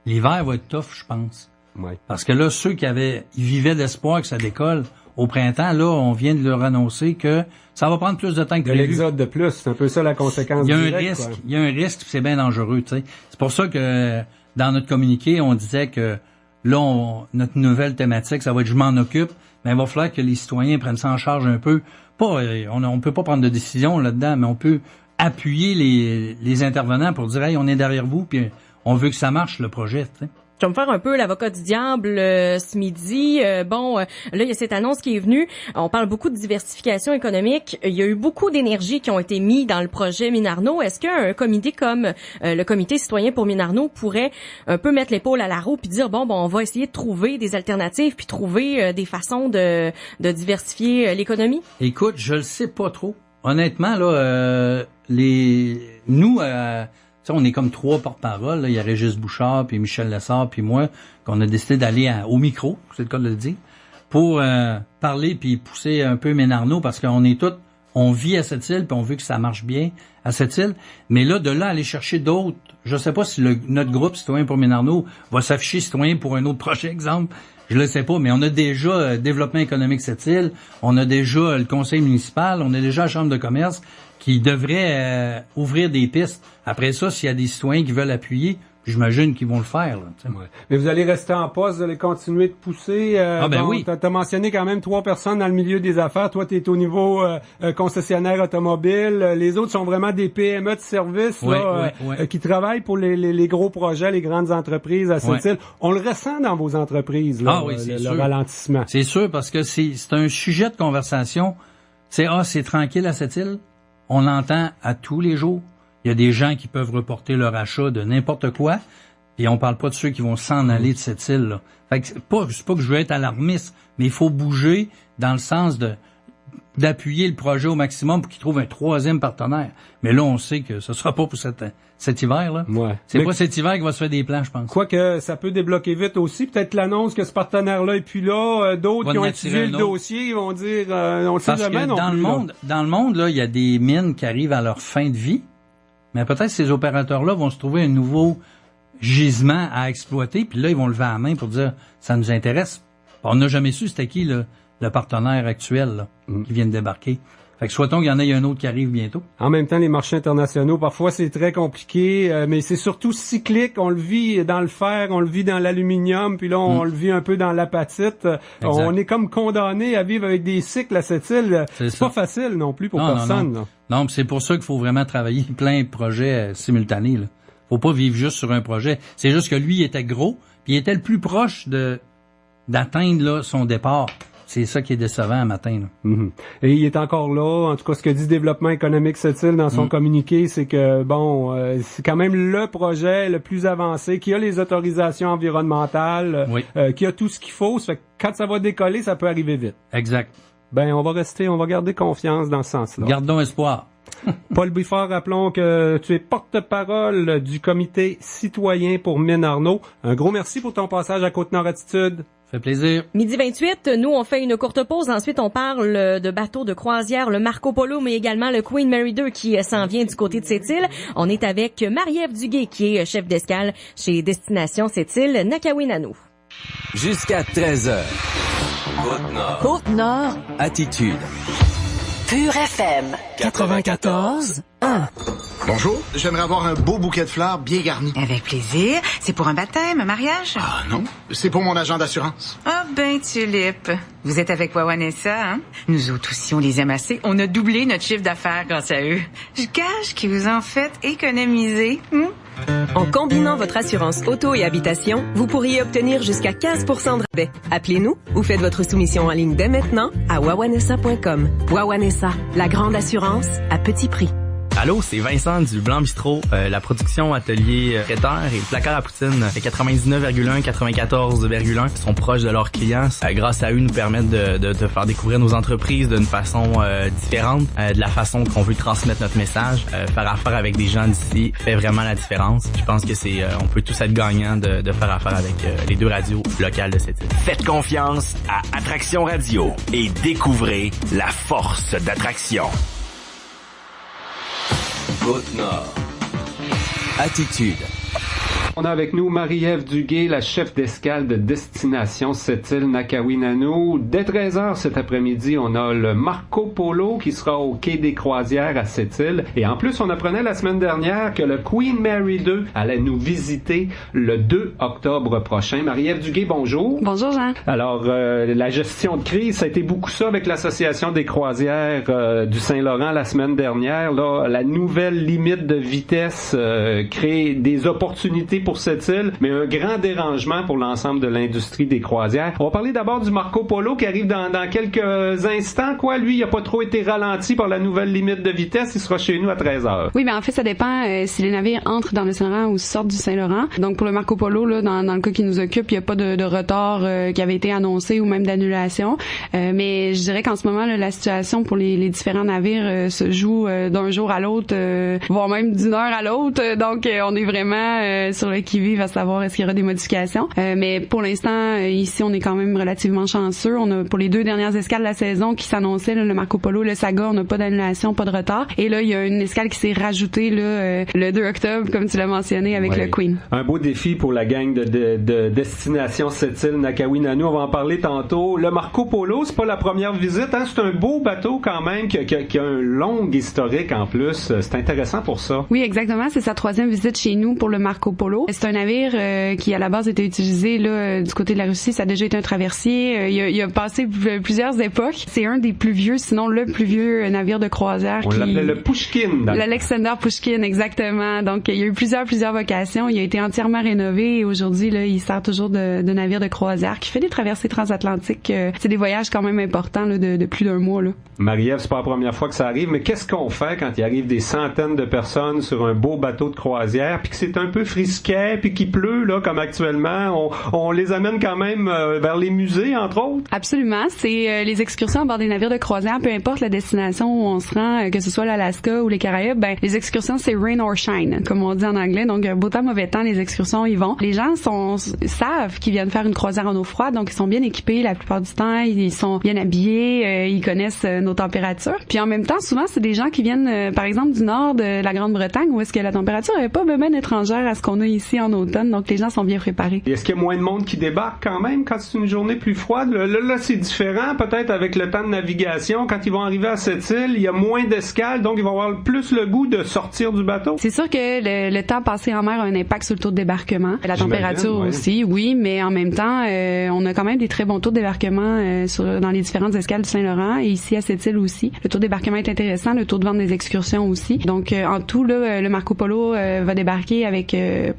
L'hiver va être tough, je pense. Ouais. Parce que là, ceux ils vivaient d'espoir que ça décolle au printemps, là, on vient de leur annoncer que ça va prendre plus de temps que prévu. L'exode de plus, c'est un peu ça la conséquence directe. Il y a un risque, c'est bien dangereux, tu sais. C'est pour ça que dans notre communiqué, on disait que là, notre nouvelle thématique, ça va être « Je m'en occupe », mais il va falloir que les citoyens prennent ça en charge un peu. On peut pas prendre de décision là-dedans, mais on peut appuyer les intervenants pour dire « Hey, on est derrière vous, puis on veut que ça marche, le projet. » Je vais me faire un peu l'avocat du diable ce midi. Là, il y a cette annonce qui est venue. On parle beaucoup de diversification économique. Il y a eu beaucoup d'énergie qui ont été mis dans le projet Minarno. Est-ce qu'un comité comme le Comité citoyen pour Minarno pourrait un peu mettre l'épaule à la roue puis dire, bon, on va essayer de trouver des alternatives puis trouver des façons de diversifier l'économie? Écoute, je le sais pas trop. Honnêtement, là, on est comme 3 porte-paroles. Il y a Régis Bouchard, puis Michel Lessard, puis moi, qu'on a décidé d'aller au micro, c'est le cas de le dire, pour parler puis pousser un peu Minarno, parce qu'on est tous, on vit à cette île, puis on veut que ça marche bien à cette île. Mais là, de là, aller chercher d'autres, je sais pas si notre groupe Citoyen pour Minarno va s'afficher Citoyen pour un autre projet, exemple. Je le sais pas, mais on a déjà développement économique cette île, on a déjà le conseil municipal, on a déjà la chambre de commerce qui devrait ouvrir des pistes. Après ça, s'il y a des citoyens qui veulent appuyer, j'imagine qu'ils vont le faire. Là, ouais. Mais vous allez rester en poste, vous allez continuer de pousser. Oui. T'as mentionné quand même 3 personnes dans le milieu des affaires. Toi, t'es au niveau concessionnaire automobile. Les autres sont vraiment des PME de services qui travaillent pour les gros projets, les grandes entreprises à cette île. On le ressent dans vos entreprises, là, le ralentissement. C'est sûr, parce que c'est un sujet de conversation. C'est tranquille à cette île. On l'entend à tous les jours. Il y a des gens qui peuvent reporter leur achat de n'importe quoi, et on parle pas de ceux qui vont s'en aller de cette île-là. Fait que c'est pas que je veux être alarmiste, mais il faut bouger dans le sens d'appuyer le projet au maximum pour qu'il trouve un 3e partenaire. Mais là, on sait que ce sera pas pour cet hiver-là. Ouais. C'est pas cet hiver qu'il va se faire des plans, je pense. Quoique, ça peut débloquer vite aussi. Peut-être l'annonce que ce partenaire-là est plus là. D'autres qui ont étudié le dossier, ils vont dire, on le sait jamais non plus. Dans le monde, là, il y a des mines qui arrivent à leur fin de vie. Mais peut-être ces opérateurs-là vont se trouver un nouveau gisement à exploiter, puis là, ils vont lever la main pour dire « ça nous intéresse ». On n'a jamais su c'était qui le partenaire actuel là, qui vient de débarquer. Fait que souhaitons qu'il y en ait un autre qui arrive bientôt. En même temps, les marchés internationaux, parfois, c'est très compliqué, mais c'est surtout cyclique. On le vit dans le fer, on le vit dans l'aluminium, puis là, on le vit un peu dans l'apatite. On est comme condamné à vivre avec des cycles à cette île. C'est pas facile non plus pour personne. Non, c'est pour ça qu'il faut vraiment travailler plein de projets simultanés. Là. Faut pas vivre juste sur un projet. C'est juste que lui, il était gros, puis il était le plus proche d'atteindre là, son départ. C'est ça qui est décevant un matin. Là. Mm-hmm. Et il est encore là. En tout cas, ce que dit Développement économique cette-île dans son communiqué, c'est que c'est quand même le projet le plus avancé, qui a les autorisations environnementales, qui a tout ce qu'il faut. Ça fait que quand ça va décoller, ça peut arriver vite. Exact. On va garder confiance dans ce sens-là. Gardons espoir. Paul Biffard, rappelons que tu es porte-parole du comité citoyen pour Mine-Arnaud. Un gros merci pour ton passage à Côte-Nord Attitude. Ça fait plaisir. Midi 28, nous on fait une courte pause. Ensuite, on parle de bateaux de croisière, le Marco Polo, mais également le Queen Mary 2 qui s'en vient du côté de Sept-Îles. On est avec Marie-Ève Duguay qui est chef d'escale chez Destination Sept-Îles, Nakawinanu. Jusqu'à 13h. Côte-Nord. Côte-Nord. Attitude. Pure FM. 94.1. Bonjour, j'aimerais avoir un beau bouquet de fleurs bien garni. Avec plaisir. C'est pour un baptême, un mariage? Ah non, c'est pour mon agent d'assurance. Ah ben, tulipe. Vous êtes avec Wawanessa, hein? Nous autres aussi, on les aime assez. On a doublé notre chiffre d'affaires grâce à eux. Je gage qu'ils vous en faites économiser. En combinant votre assurance auto et habitation, vous pourriez obtenir jusqu'à 15% de rabais. Appelez-nous ou faites votre soumission en ligne dès maintenant à wawanessa.com. Wawanessa, la grande assurance à petit prix. Allô, c'est Vincent du Blanc Bistrot, la production atelier traiteur et placard à poutine. Les 99,1, 94,1 sont proches de leurs clients. Grâce à eux, nous permettent de faire découvrir nos entreprises d'une façon différente, de la façon qu'on veut transmettre notre message. Faire affaire avec des gens d'ici fait vraiment la différence. Je pense que on peut tous être gagnants de faire affaire avec les deux radios locales de cette île. Faites confiance à Attraction Radio et découvrez la force d'attraction. Côte-Nord. Attitude. On a avec nous Marie-Ève Duguay, la chef d'escale de Destination Sept-Îles Nakawinanu. Dès 13h cet après-midi, on a le Marco Polo qui sera au quai des croisières à Sept-Îles. Et en plus, on apprenait la semaine dernière que le Queen Mary 2 allait nous visiter le 2 octobre prochain. Marie-Ève Duguay, bonjour. Bonjour Jean. Alors, la gestion de crise, ça a été beaucoup ça avec l'Association des croisières du Saint-Laurent la semaine dernière. Là, la nouvelle limite de vitesse crée des opportunités pour cette île, mais un grand dérangement pour l'ensemble de l'industrie des croisières. On va parler d'abord du Marco Polo qui arrive dans quelques instants. Lui, il n'a pas trop été ralenti par la nouvelle limite de vitesse. Il sera chez nous à 13h. Oui, en fait, ça dépend si les navires entrent dans le Saint-Laurent ou sortent du Saint-Laurent. Donc, pour le Marco Polo, là, dans le cas qui nous occupe, il n'y a pas de retard qui avait été annoncé ou même d'annulation. Mais je dirais qu'en ce moment, là, la situation pour les différents navires se joue d'un jour à l'autre, voire même d'une heure à l'autre. Donc, on est vraiment sur le qui-vive à savoir est-ce qu'il y aura des modifications. Mais pour l'instant, ici, on est quand même relativement chanceux. On a, pour les 2 dernières escales de la saison qui s'annonçaient, là, le Marco Polo, le Saga, on n'a pas d'annulation, pas de retard. Et là, il y a une escale qui s'est rajoutée là, le 2 octobre, comme tu l'as mentionné, avec le Queen. Un beau défi pour la gang de Destination Sept-Îles Nakawinanu. On va en parler tantôt. Le Marco Polo, c'est pas la première visite. Hein? C'est un beau bateau quand même qui a un long historique en plus. C'est intéressant pour ça. Oui, exactement. C'est sa 3e visite chez nous pour le Marco Polo. C'est un navire qui, à la base, était utilisé là du côté de la Russie. Ça a déjà été un traversier. Il a passé plusieurs époques. C'est un des plus vieux, sinon le plus vieux navire de croisière. On l'appelait le Pushkin. L'Alexander Pushkin, exactement. Donc, il y a eu plusieurs vocations. Il a été entièrement rénové et aujourd'hui, là, il sert toujours de navire de croisière qui fait des traversées transatlantiques. C'est des voyages quand même importants là, de plus d'1 mois. Là. Marie-Ève, c'est pas la première fois que ça arrive, mais qu'est-ce qu'on fait quand il arrive des centaines de personnes sur un beau bateau de croisière puis que c'est un peu frisquet puis qu'il pleut, là, comme actuellement? On les amène quand même vers les musées, entre autres? Absolument. C'est les excursions à bord des navires de croisière, peu importe la destination où on se rend, que ce soit l'Alaska ou les Caraïbes, les excursions, c'est rain or shine, comme on dit en anglais. Donc, beau temps, mauvais temps, les excursions y vont. Les gens savent qu'ils viennent faire une croisière en eau froide, donc ils sont bien équipés la plupart du temps, ils sont bien habillés, ils connaissent nos températures. Puis en même temps, souvent, c'est des gens qui viennent, par exemple, du nord de la Grande-Bretagne, où est-ce que la température n'est pas bien étrangère à ce qu'on a ici en automne, donc les gens sont bien préparés. Et est-ce qu'il y a moins de monde qui débarque quand même quand c'est une journée plus froide? Là, c'est différent, peut-être avec le temps de navigation. Quand ils vont arriver à cette île, il y a moins d'escales, donc ils vont avoir plus le goût de sortir du bateau. C'est sûr que le temps passé en mer a un impact sur le taux de débarquement. La température aussi, oui, mais en même temps, on a quand même des très bons taux de débarquement dans les différentes escales du Saint-Laurent et ici à cette île aussi. Le taux de débarquement est intéressant, le taux de vente des excursions aussi. Donc, en tout, là, le Marco Polo va débarquer avec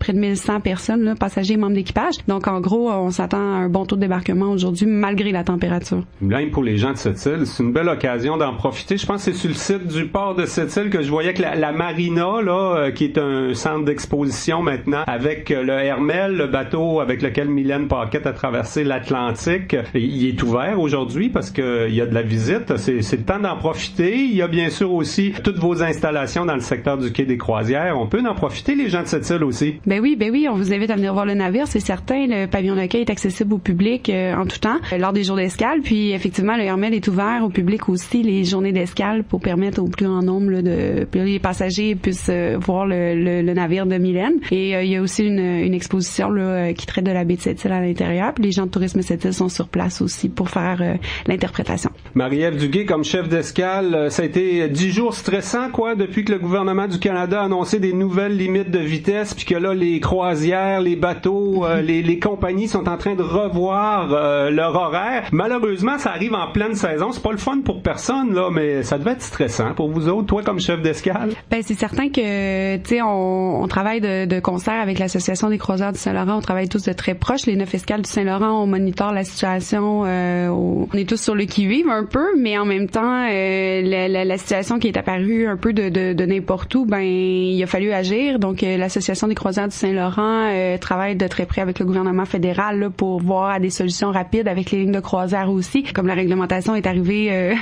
près de 1100 personnes, là, passagers et membres d'équipage. Donc, en gros, on s'attend à un bon taux de débarquement aujourd'hui, malgré la température. Même pour les gens de Sept-Îles, c'est une belle occasion d'en profiter. Je pense que c'est sur le site du port de Sept-Îles que je voyais que la marina, là, qui est un centre d'exposition maintenant, avec le Hermel, le bateau avec lequel Mylène Paquette a traversé l'Atlantique, il est ouvert aujourd'hui parce qu'il y a de la visite. C'est le temps d'en profiter. Il y a bien sûr aussi toutes vos installations dans le secteur du quai des Croisières. On peut en profiter, les gens de Sept-Îles aussi. Ben oui, on vous invite à venir voir le navire, c'est certain. Le pavillon d'accueil est accessible au public en tout temps lors des jours d'escale. Puis effectivement, le Hermel est ouvert au public aussi les journées d'escale pour permettre au plus grand nombre là, que les passagers puissent voir le navire de Mylène. Et il y a aussi une exposition là, qui traite de la baie de Sept-Îles à l'intérieur. Puis les gens de Tourisme Sept-Îles sont sur place aussi pour faire l'interprétation. Marie-Ève Duguay, comme chef d'escale, ça a été 10 jours stressants, quoi, depuis que le gouvernement du Canada a annoncé des nouvelles limites de vitesse, puis que là, les croisières, les bateaux, les compagnies sont en train de revoir leur horaire. Malheureusement, ça arrive en pleine saison. C'est pas le fun pour personne, là, mais ça devait être stressant pour vous autres, toi, comme chef d'escale. Ben, c'est certain que, tu sais, on travaille de concert avec l'Association des croisières du Saint-Laurent. On travaille tous de très proche. Les 9 escales du Saint-Laurent, on monitore la situation. On est tous sur le qui-vive un peu, mais en même temps, la situation qui est apparue un peu de n'importe où, ben, il a fallu agir. Donc, l'Association des croisières du Saint-Laurent travaille de très près avec le gouvernement fédéral là, pour voir à des solutions rapides avec les lignes de croisière aussi. Comme la réglementation est arrivée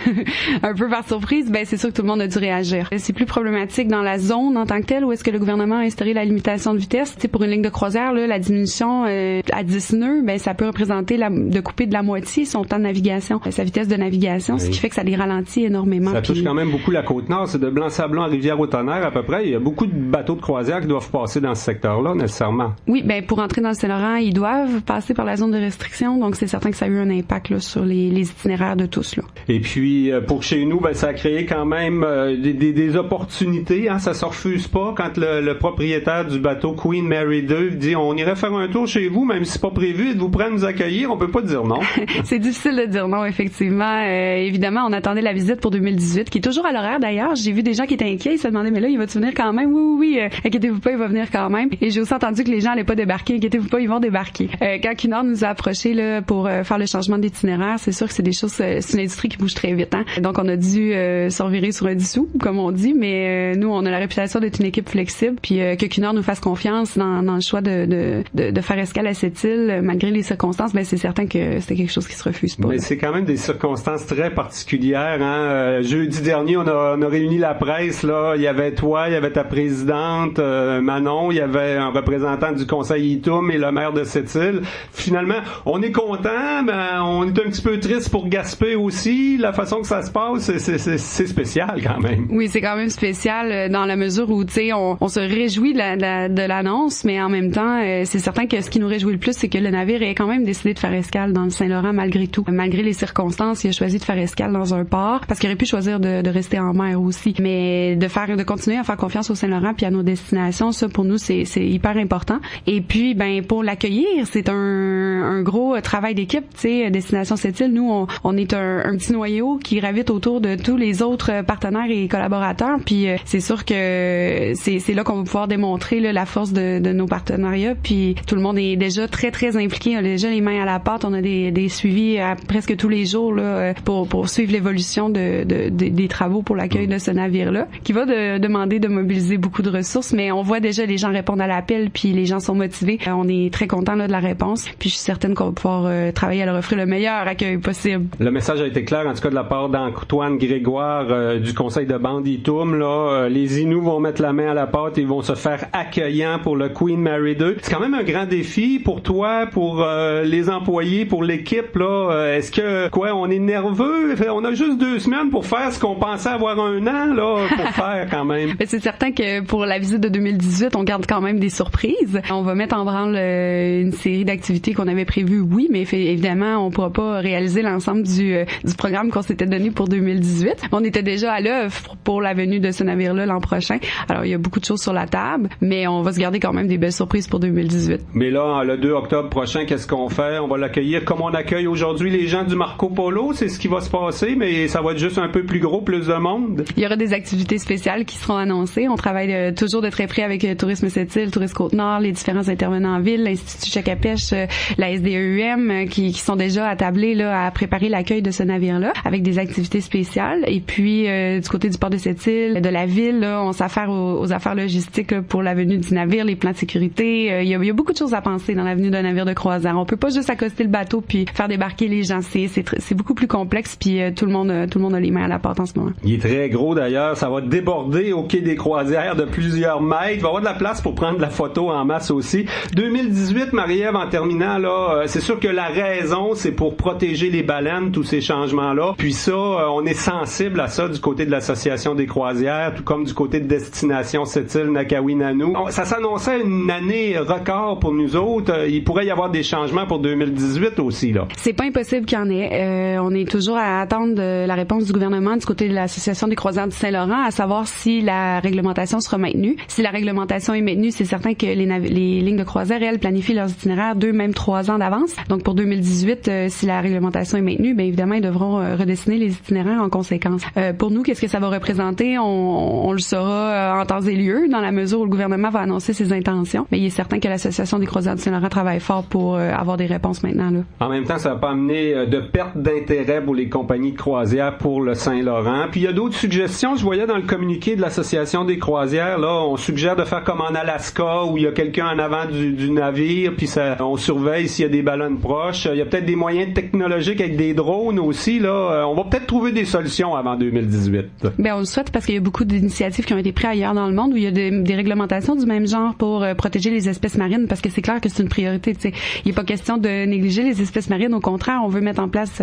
un peu par surprise, ben c'est sûr que tout le monde a dû réagir. C'est plus problématique dans la zone en tant que telle où est-ce que le gouvernement a instauré la limitation de vitesse. T'sais, pour une ligne de croisière, là, la diminution à 10 nœuds, ben ça peut représenter de couper de la moitié son temps de navigation, sa vitesse de navigation, oui. Ce qui fait que ça les ralentit énormément. Ça touche quand même beaucoup la Côte-Nord. C'est de Blanc-Sablon à Rivière-au-Tonnerre à peu près. Il y a beaucoup de bateaux de croisière qui doivent passer dans ce secteur-là, nécessairement. Oui, ben pour entrer dans le Saint-Laurent, ils doivent passer par la zone de restriction, donc c'est certain que ça a eu un impact là, sur les itinéraires de tous. Là. Et puis, pour chez nous, ben ça a créé quand même des opportunités. Hein, ça se refuse pas quand le propriétaire du bateau Queen Mary 2 dit « On irait faire un tour chez vous, même si c'est pas prévu, êtes-vous prêt à nous accueillir? » On peut pas dire non. C'est difficile de dire non, effectivement. Évidemment, on attendait la visite pour 2018, qui est toujours à l'horaire d'ailleurs. J'ai vu des gens qui étaient inquiets, ils se demandaient « Mais là, il va-tu venir quand même? » Oui, inquiétez-vous pas, il va venir quand même. Et j'ai aussi entendu que les gens allaient pas débarquer. Inquiétez-vous pas, ils vont débarquer. Quand Cunard nous a approchés là, pour faire le changement d'itinéraire, c'est sûr que c'est des choses, c'est une industrie qui bouge très vite. Hein? Donc, on a dû se revirer sur un dissous, comme on dit, mais nous, on a la réputation d'être une équipe flexible, puis que Cunard nous fasse confiance dans le choix de faire escale à cette île, malgré les circonstances, ben c'est certain que c'était quelque chose qui se refuse pas. Mais c'est quand même des circonstances très particulières. Hein? Jeudi dernier, on a réuni la presse. Là, il y avait toi, il y avait ta présidente Manon, il y avait un représentant du conseil ITUM et le maire de cette île. Finalement, on est content, mais on est un petit peu triste pour Gaspé aussi. La façon que ça se passe, c'est spécial quand même. Oui, c'est quand même spécial dans la mesure où, tu sais, on se réjouit de l'annonce, mais en même temps, c'est certain que ce qui nous réjouit le plus, c'est que le navire ait quand même décidé de faire escale dans le Saint-Laurent malgré tout. Malgré les circonstances, il a choisi de faire escale dans un port, parce qu'il aurait pu choisir de rester en mer aussi. Mais de continuer à faire confiance au Saint-Laurent puis à nos destinations, ça, pour nous, c'est hyper important. Et puis, ben, pour l'accueillir, c'est un gros travail d'équipe, tu sais, Destination Sept-Îles. Nous, on est un petit noyau qui gravite autour de tous les autres partenaires et collaborateurs. Puis, c'est sûr que c'est là qu'on va pouvoir démontrer là, la force de nos partenariats. Puis, tout le monde est déjà très, très impliqué. On a déjà les mains à la pâte. On a des suivis à presque tous les jours là, pour suivre l'évolution des travaux pour l'accueil de ce navire-là, qui va demander de mobiliser beaucoup de ressources. Mais on voit déjà les gens répondre à l'appel, puis les gens sont motivés. On est très contents là, de la réponse. Puis, je suis certaine qu'on va pouvoir travailler à leur offrir le meilleur accueil possible. Le message a été clair, en tout cas de la part d'Antoine Grégoire du conseil de bande ITUM. Là, les Inuits vont mettre la main à la pâte et vont se faire accueillants pour le Queen Mary 2. C'est quand même un grand défi pour toi, pour les employés, pour l'équipe. Là, est-ce que on est nerveux? On a juste 2 semaines pour faire ce qu'on pensait avoir 1 an là pour faire quand même. Mais c'est certain que pour la visite de 2018, on garde quand même des surprises. On va mettre en branle une série d'activités qu'on avait prévues, oui, mais évidemment, on pourra pas réaliser l'ensemble du programme qu'on s'était donné pour 2018. On était déjà à l'œuvre pour la venue de ce navire-là l'an prochain. Alors, il y a beaucoup de choses sur la table, mais on va se garder quand même des belles surprises pour 2018. Mais là, le 2 octobre prochain, qu'est-ce qu'on fait? On va l'accueillir comme on accueille aujourd'hui les gens du Marco Polo. C'est ce qui va se passer, mais ça va être juste un peu plus gros, plus de monde. Il y aura des activités spéciales qui seront annoncées. On travaille toujours de très près avec Tourisme Sept-Îles, Tourisme Côte-Nord, les différents intervenants en ville, l'Institut Chacapèche, la SDEUM, qui sont déjà attablés là à préparer l'accueil de ce navire-là avec des activités spéciales. Et puis du côté du port de Sept-Îles, de la ville, là, on s'affaire aux affaires logistiques là, pour la venue du navire, les plans de sécurité. Il y a beaucoup de choses à penser dans la venue d'un navire de croisière. On peut pas juste accoster le bateau puis faire débarquer les gens. C'est beaucoup plus complexe, puis tout le monde a les mains à la porte en ce moment. Il est très gros d'ailleurs. Ça va déborder au quai des croisières de plusieurs mètres. Il va y avoir de la place pour prendre de la photo en masse aussi. 2018, Marie-Ève, en terminant, là, c'est sûr que la raison, c'est pour protéger les baleines, tous ces changements-là. Puis ça, on est sensible à ça du côté de l'Association des croisières, tout comme du côté de Destination Sept-Îles, Nakawi-Nanou. Ça s'annonçait une année record pour nous autres. Il pourrait y avoir des changements pour 2018 aussi, là. C'est pas impossible qu'il y en ait. On est toujours à attendre la réponse du gouvernement du côté de l'Association des croisières du Saint-Laurent, à savoir si la réglementation sera maintenue. Si la réglementation est maintenue, c'est certain que les lignes de croisière, elles, planifient leurs itinéraires 2, même 3 ans d'avance. Donc pour 2018, si la réglementation est maintenue, bien évidemment, ils devront redessiner les itinéraires en conséquence. Pour nous, qu'est-ce que ça va représenter? On le saura en temps et lieu, dans la mesure où le gouvernement va annoncer ses intentions. Mais il est certain que l'Association des croisières du Saint-Laurent travaille fort pour avoir des réponses maintenant, là. En même temps, ça va pas amener de perte d'intérêt pour les compagnies de croisière pour le Saint-Laurent. Puis il y a d'autres suggestions. Je voyais dans le communiqué de l'Association des croisières, là, on suggère de faire comme en Alaska, où il y a quelqu'un en avant du navire, puis on surveille s'il y a des ballons proches. Il y a peut-être des moyens technologiques avec des drones aussi, là. On va peut-être trouver des solutions avant 2018. Ben, on le souhaite parce qu'il y a beaucoup d'initiatives qui ont été prises ailleurs dans le monde où il y a des réglementations du même genre pour protéger les espèces marines, parce que c'est clair que c'est une priorité, tu sais. Il n'est pas question de négliger les espèces marines. Au contraire, on veut mettre en place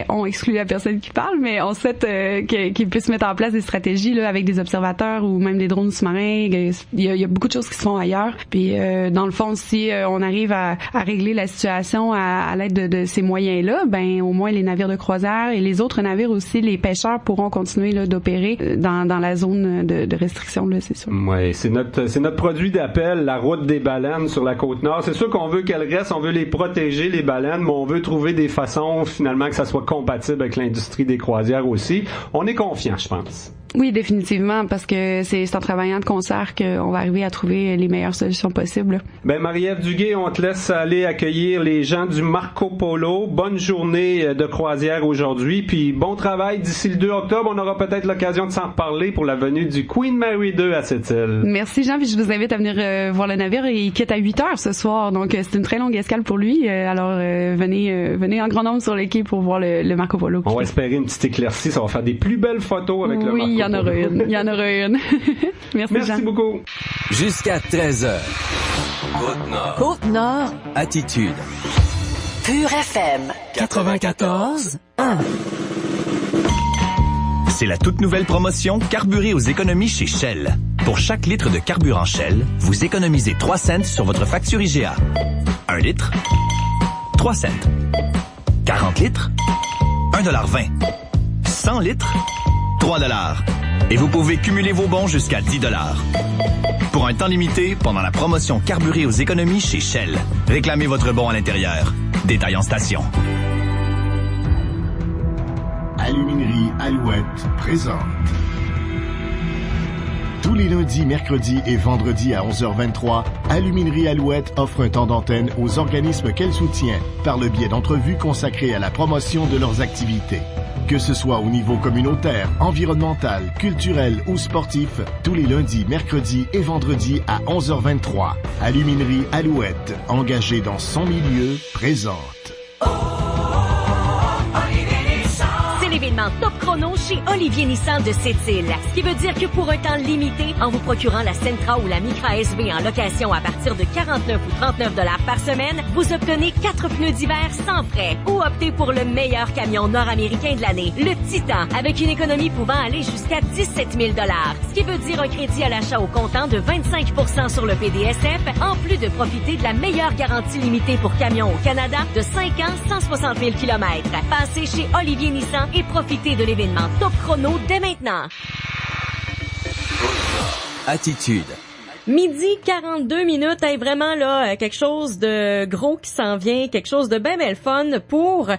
on exclut la personne qui parle, mais on souhaite qu'ils puissent mettre en place des stratégies là, avec des observateurs ou même des drones sous-marins. Il y a beaucoup de choses qui se font ailleurs. Puis dans le fond, si on arrive à régler la situation à l'aide de ces moyens-là, ben au moins les navires de croisière et les autres navires aussi, les pêcheurs pourront continuer là, d'opérer dans la zone de restriction, là, c'est sûr. Oui, c'est notre produit d'appel, la route des baleines sur la Côte-Nord. C'est sûr qu'on veut qu'elle reste, on veut les protéger, les baleines, mais on veut trouver des façons finalement que ça soit compatible avec l'industrie des croisières aussi. On est confiant, je pense. Oui, définitivement, parce que c'est en travaillant de concert qu'on va arriver à trouver les meilleures solutions possibles. Ben, Marie-Ève Duguay, on te laisse aller accueillir les gens du Marco Polo. Bonne journée de croisière aujourd'hui, puis bon travail d'ici le 2 octobre. On aura peut-être l'occasion de s'en reparler pour la venue du Queen Mary 2 à Sept-Îles. Merci Jean, puis je vous invite à venir voir le navire. Il quitte à 8h ce soir, donc c'est une très longue escale pour lui. Alors venez en grand nombre sur le quai pour voir le Marco Polo. On va espérer une petite éclarcie, ça va faire des plus belles photos avec le Marco Polo. Il y en aura une. Merci Jean. Beaucoup. Jusqu'à 13h. Côte-Nord. Côte-Nord. Attitude. Pure FM. 94.1. C'est la toute nouvelle promotion Carburé aux économies chez Shell. Pour chaque litre de carburant Shell, vous économisez 3 cents sur votre facture IGA. 1 litre, 3 cents. 40 litres, 1,20 $. 100 litres, 3 $. Et vous pouvez cumuler vos bons jusqu'à 10 $. Pour un temps limité, pendant la promotion Carburé aux économies chez Shell. Réclamez votre bon à l'intérieur. Détail en station. Aluminerie Alouette présente. Tous les lundis, mercredis et vendredis à 11h23, Aluminerie Alouette offre un temps d'antenne aux organismes qu'elle soutient par le biais d'entrevues consacrées à la promotion de leurs activités. Que ce soit au niveau communautaire, environnemental, culturel ou sportif, tous les lundis, mercredis et vendredis à 11h23. Aluminerie Alouette, engagée dans son milieu, présente. L'événement Top Chrono chez Olivier Nissan de Sept-Îles. Ce qui veut dire que pour un temps limité, en vous procurant la Sentra ou la Micra SV en location à partir de 49 ou 39 $ par semaine, vous obtenez 4 pneus d'hiver sans frais ou optez pour le meilleur camion nord-américain de l'année, le Titan, avec une économie pouvant aller jusqu'à 17 000 $. Ce qui veut dire un crédit à l'achat au comptant de 25 % sur le PDSF, en plus de profiter de la meilleure garantie limitée pour camions au Canada de 5 ans, 160 000 km. Passez chez Olivier Nissan et profitez de l'événement Top Chrono dès maintenant. Attitude. Midi 42 minutes, hey, vraiment là quelque chose de gros qui s'en vient, quelque chose de bien fun pour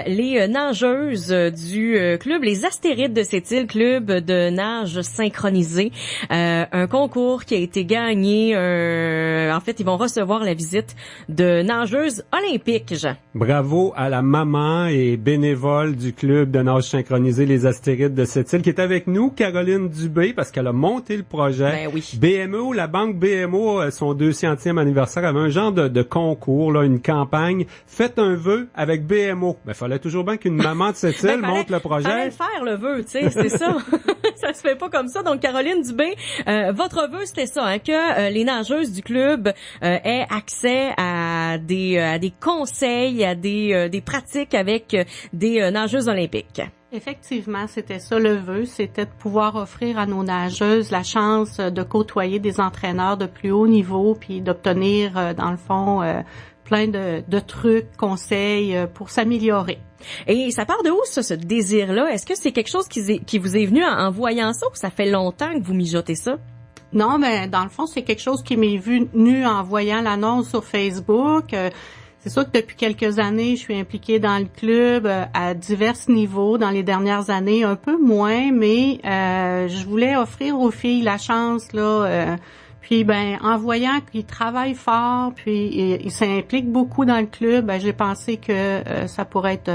les nageuses du club les Astérides de Sept-Îles, club de nage synchronisé, un concours qui a été gagné. En fait, ils vont recevoir la visite de nageuses olympiques, Jean. Bravo à la maman et bénévole du club de nage synchronisé les Astérides de Sept-Îles qui est avec nous, Caroline Dubé, parce qu'elle a monté le projet. Ben oui. BMO, la banque BMO, son 200e anniversaire, avait un genre de concours, là, une campagne. Faites un vœu avec BMO. Ben, fallait toujours bien qu'une maman de Sept-Îles monte le projet. Fallait le faire, le vœu, tu sais, c'est ça. Ça se fait pas comme ça. Donc, Caroline Dubé, votre vœu, c'était ça, hein, que les nageuses du club aient accès à des conseils, à des pratiques avec des nageuses olympiques. Effectivement, c'était ça le vœu, c'était de pouvoir offrir à nos nageuses la chance de côtoyer des entraîneurs de plus haut niveau, puis d'obtenir, dans le fond, plein de trucs, conseils pour s'améliorer. Et ça part de où, ça, ce désir-là? Est-ce que c'est quelque chose qui vous est venu en voyant ça, ou ça fait longtemps que vous mijotez ça? Non, mais dans le fond, c'est quelque chose qui m'est venu en voyant l'annonce sur Facebook. C'est sûr que depuis quelques années, je suis impliquée dans le club à divers niveaux. Dans les dernières années, un peu moins, mais je voulais offrir aux filles la chance, là. Puis, en voyant qu'ils travaillent fort, puis ils s'impliquent beaucoup dans le club, j'ai pensé que ça pourrait être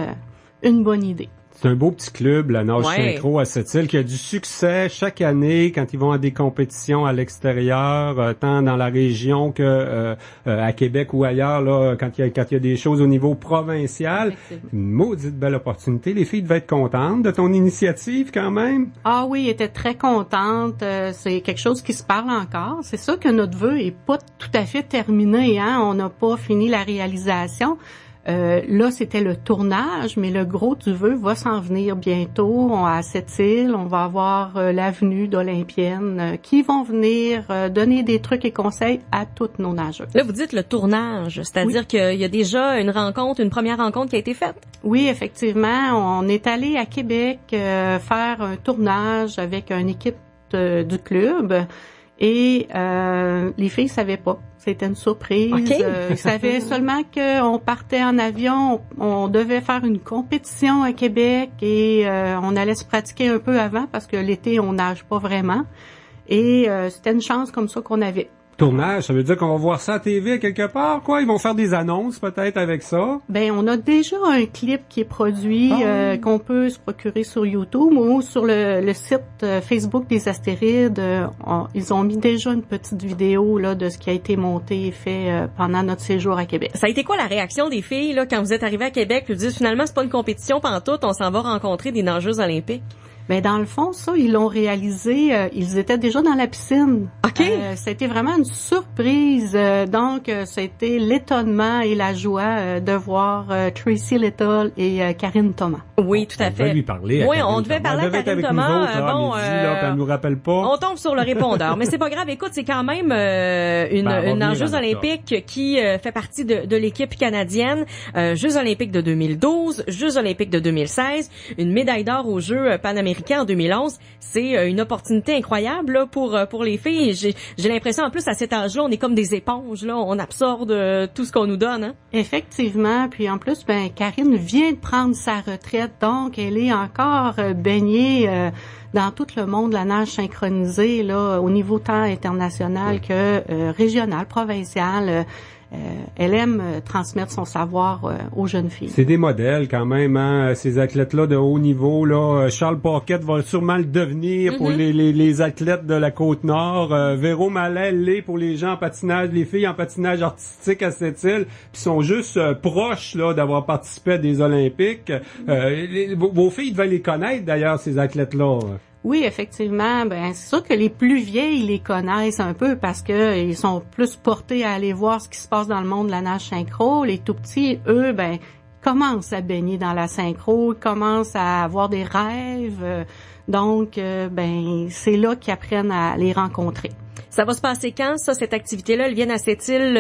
une bonne idée. C'est un beau petit club, la nage synchro à Sept-Îles, qui a du succès chaque année quand ils vont à des compétitions à l'extérieur, tant dans la région que à Québec ou ailleurs, là, quand il y a des choses au niveau provincial. Une maudite belle opportunité. Les filles devaient être contentes de ton initiative quand même. Ah oui, elles étaient très contentes. C'est quelque chose qui se parle encore. C'est sûr que notre vœu est pas tout à fait terminé, hein. On n'a pas fini la réalisation. Là, c'était le tournage, mais le gros du vœu va s'en venir bientôt. À Sept-Îles, on va avoir l'avenue d'Olympiennes qui vont venir donner des trucs et conseils à toutes nos nageurs. Là, vous dites le tournage, c'est-à-dire qu'il y a déjà une première rencontre qui a été faite? Oui, effectivement. On est allé à Québec faire un tournage avec une équipe du club. Et les filles savaient pas. C'était une surprise. Okay. Ils savaient seulement qu'on partait en avion. On devait faire une compétition à Québec et on allait se pratiquer un peu avant parce que l'été, on nage pas vraiment. Et c'était une chance comme ça qu'on avait. Tournage, ça veut dire qu'on va voir ça à TV quelque part, quoi? Ils vont faire des annonces peut-être avec ça? On a déjà un clip qui est produit qu'on peut se procurer sur YouTube ou sur le site Facebook des Astérides. Ils ont mis déjà une petite vidéo là de ce qui a été monté et fait pendant notre séjour à Québec. Ça a été quoi la réaction des filles là quand vous êtes arrivées à Québec? Vous dites finalement c'est pas une compétition pantoute, on s'en va rencontrer des nageuses olympiques. Mais dans le fond, ça, ils l'ont réalisé. Ils étaient déjà dans la piscine. OK. C'était vraiment une surprise. Donc, c'était l'étonnement et la joie de voir Tracy Little et Karine Thomas. Oui, tout à fait. On devait lui parler. Oui, on devait parler à Karine Thomas. Elle nous rappelle pas. On tombe sur le répondeur. Mais c'est pas grave. Écoute, c'est quand même une nageuse olympique qui fait partie de l'équipe canadienne. Jeux olympiques de 2012, Jeux olympiques de 2016, une médaille d'or aux Jeux panaméricains en 2011, c'est une opportunité incroyable là, pour les filles. J'ai l'impression, en plus, à cet âge-là, on est comme des éponges, là, on absorbe tout ce qu'on nous donne. Hein? Effectivement, puis en plus, Karine vient de prendre sa retraite, donc elle est encore baignée dans tout le monde de la nage synchronisée, là, au niveau tant international que régional, provincial. Elle aime transmettre son savoir aux jeunes filles. C'est des modèles quand même, hein, ces athlètes-là de haut niveau. Là, Charles Paquette va sûrement le devenir pour les athlètes de la Côte-Nord. Véro Mallet l'est pour les gens en patinage, les filles en patinage artistique à Sept-Îles, qui sont juste proches là d'avoir participé à des Olympiques. Vos filles devaient les connaître d'ailleurs, ces athlètes-là. Oui, effectivement. C'est sûr que les plus vieilles les connaissent un peu parce que ils sont plus portés à aller voir ce qui se passe dans le monde de la nage synchro. Les tout petits, eux, commencent à baigner dans la synchro, commencent à avoir des rêves. Donc, c'est là qu'ils apprennent à les rencontrer. Ça va se passer quand, ça, cette activité-là? Elle vient à Sept-Îles,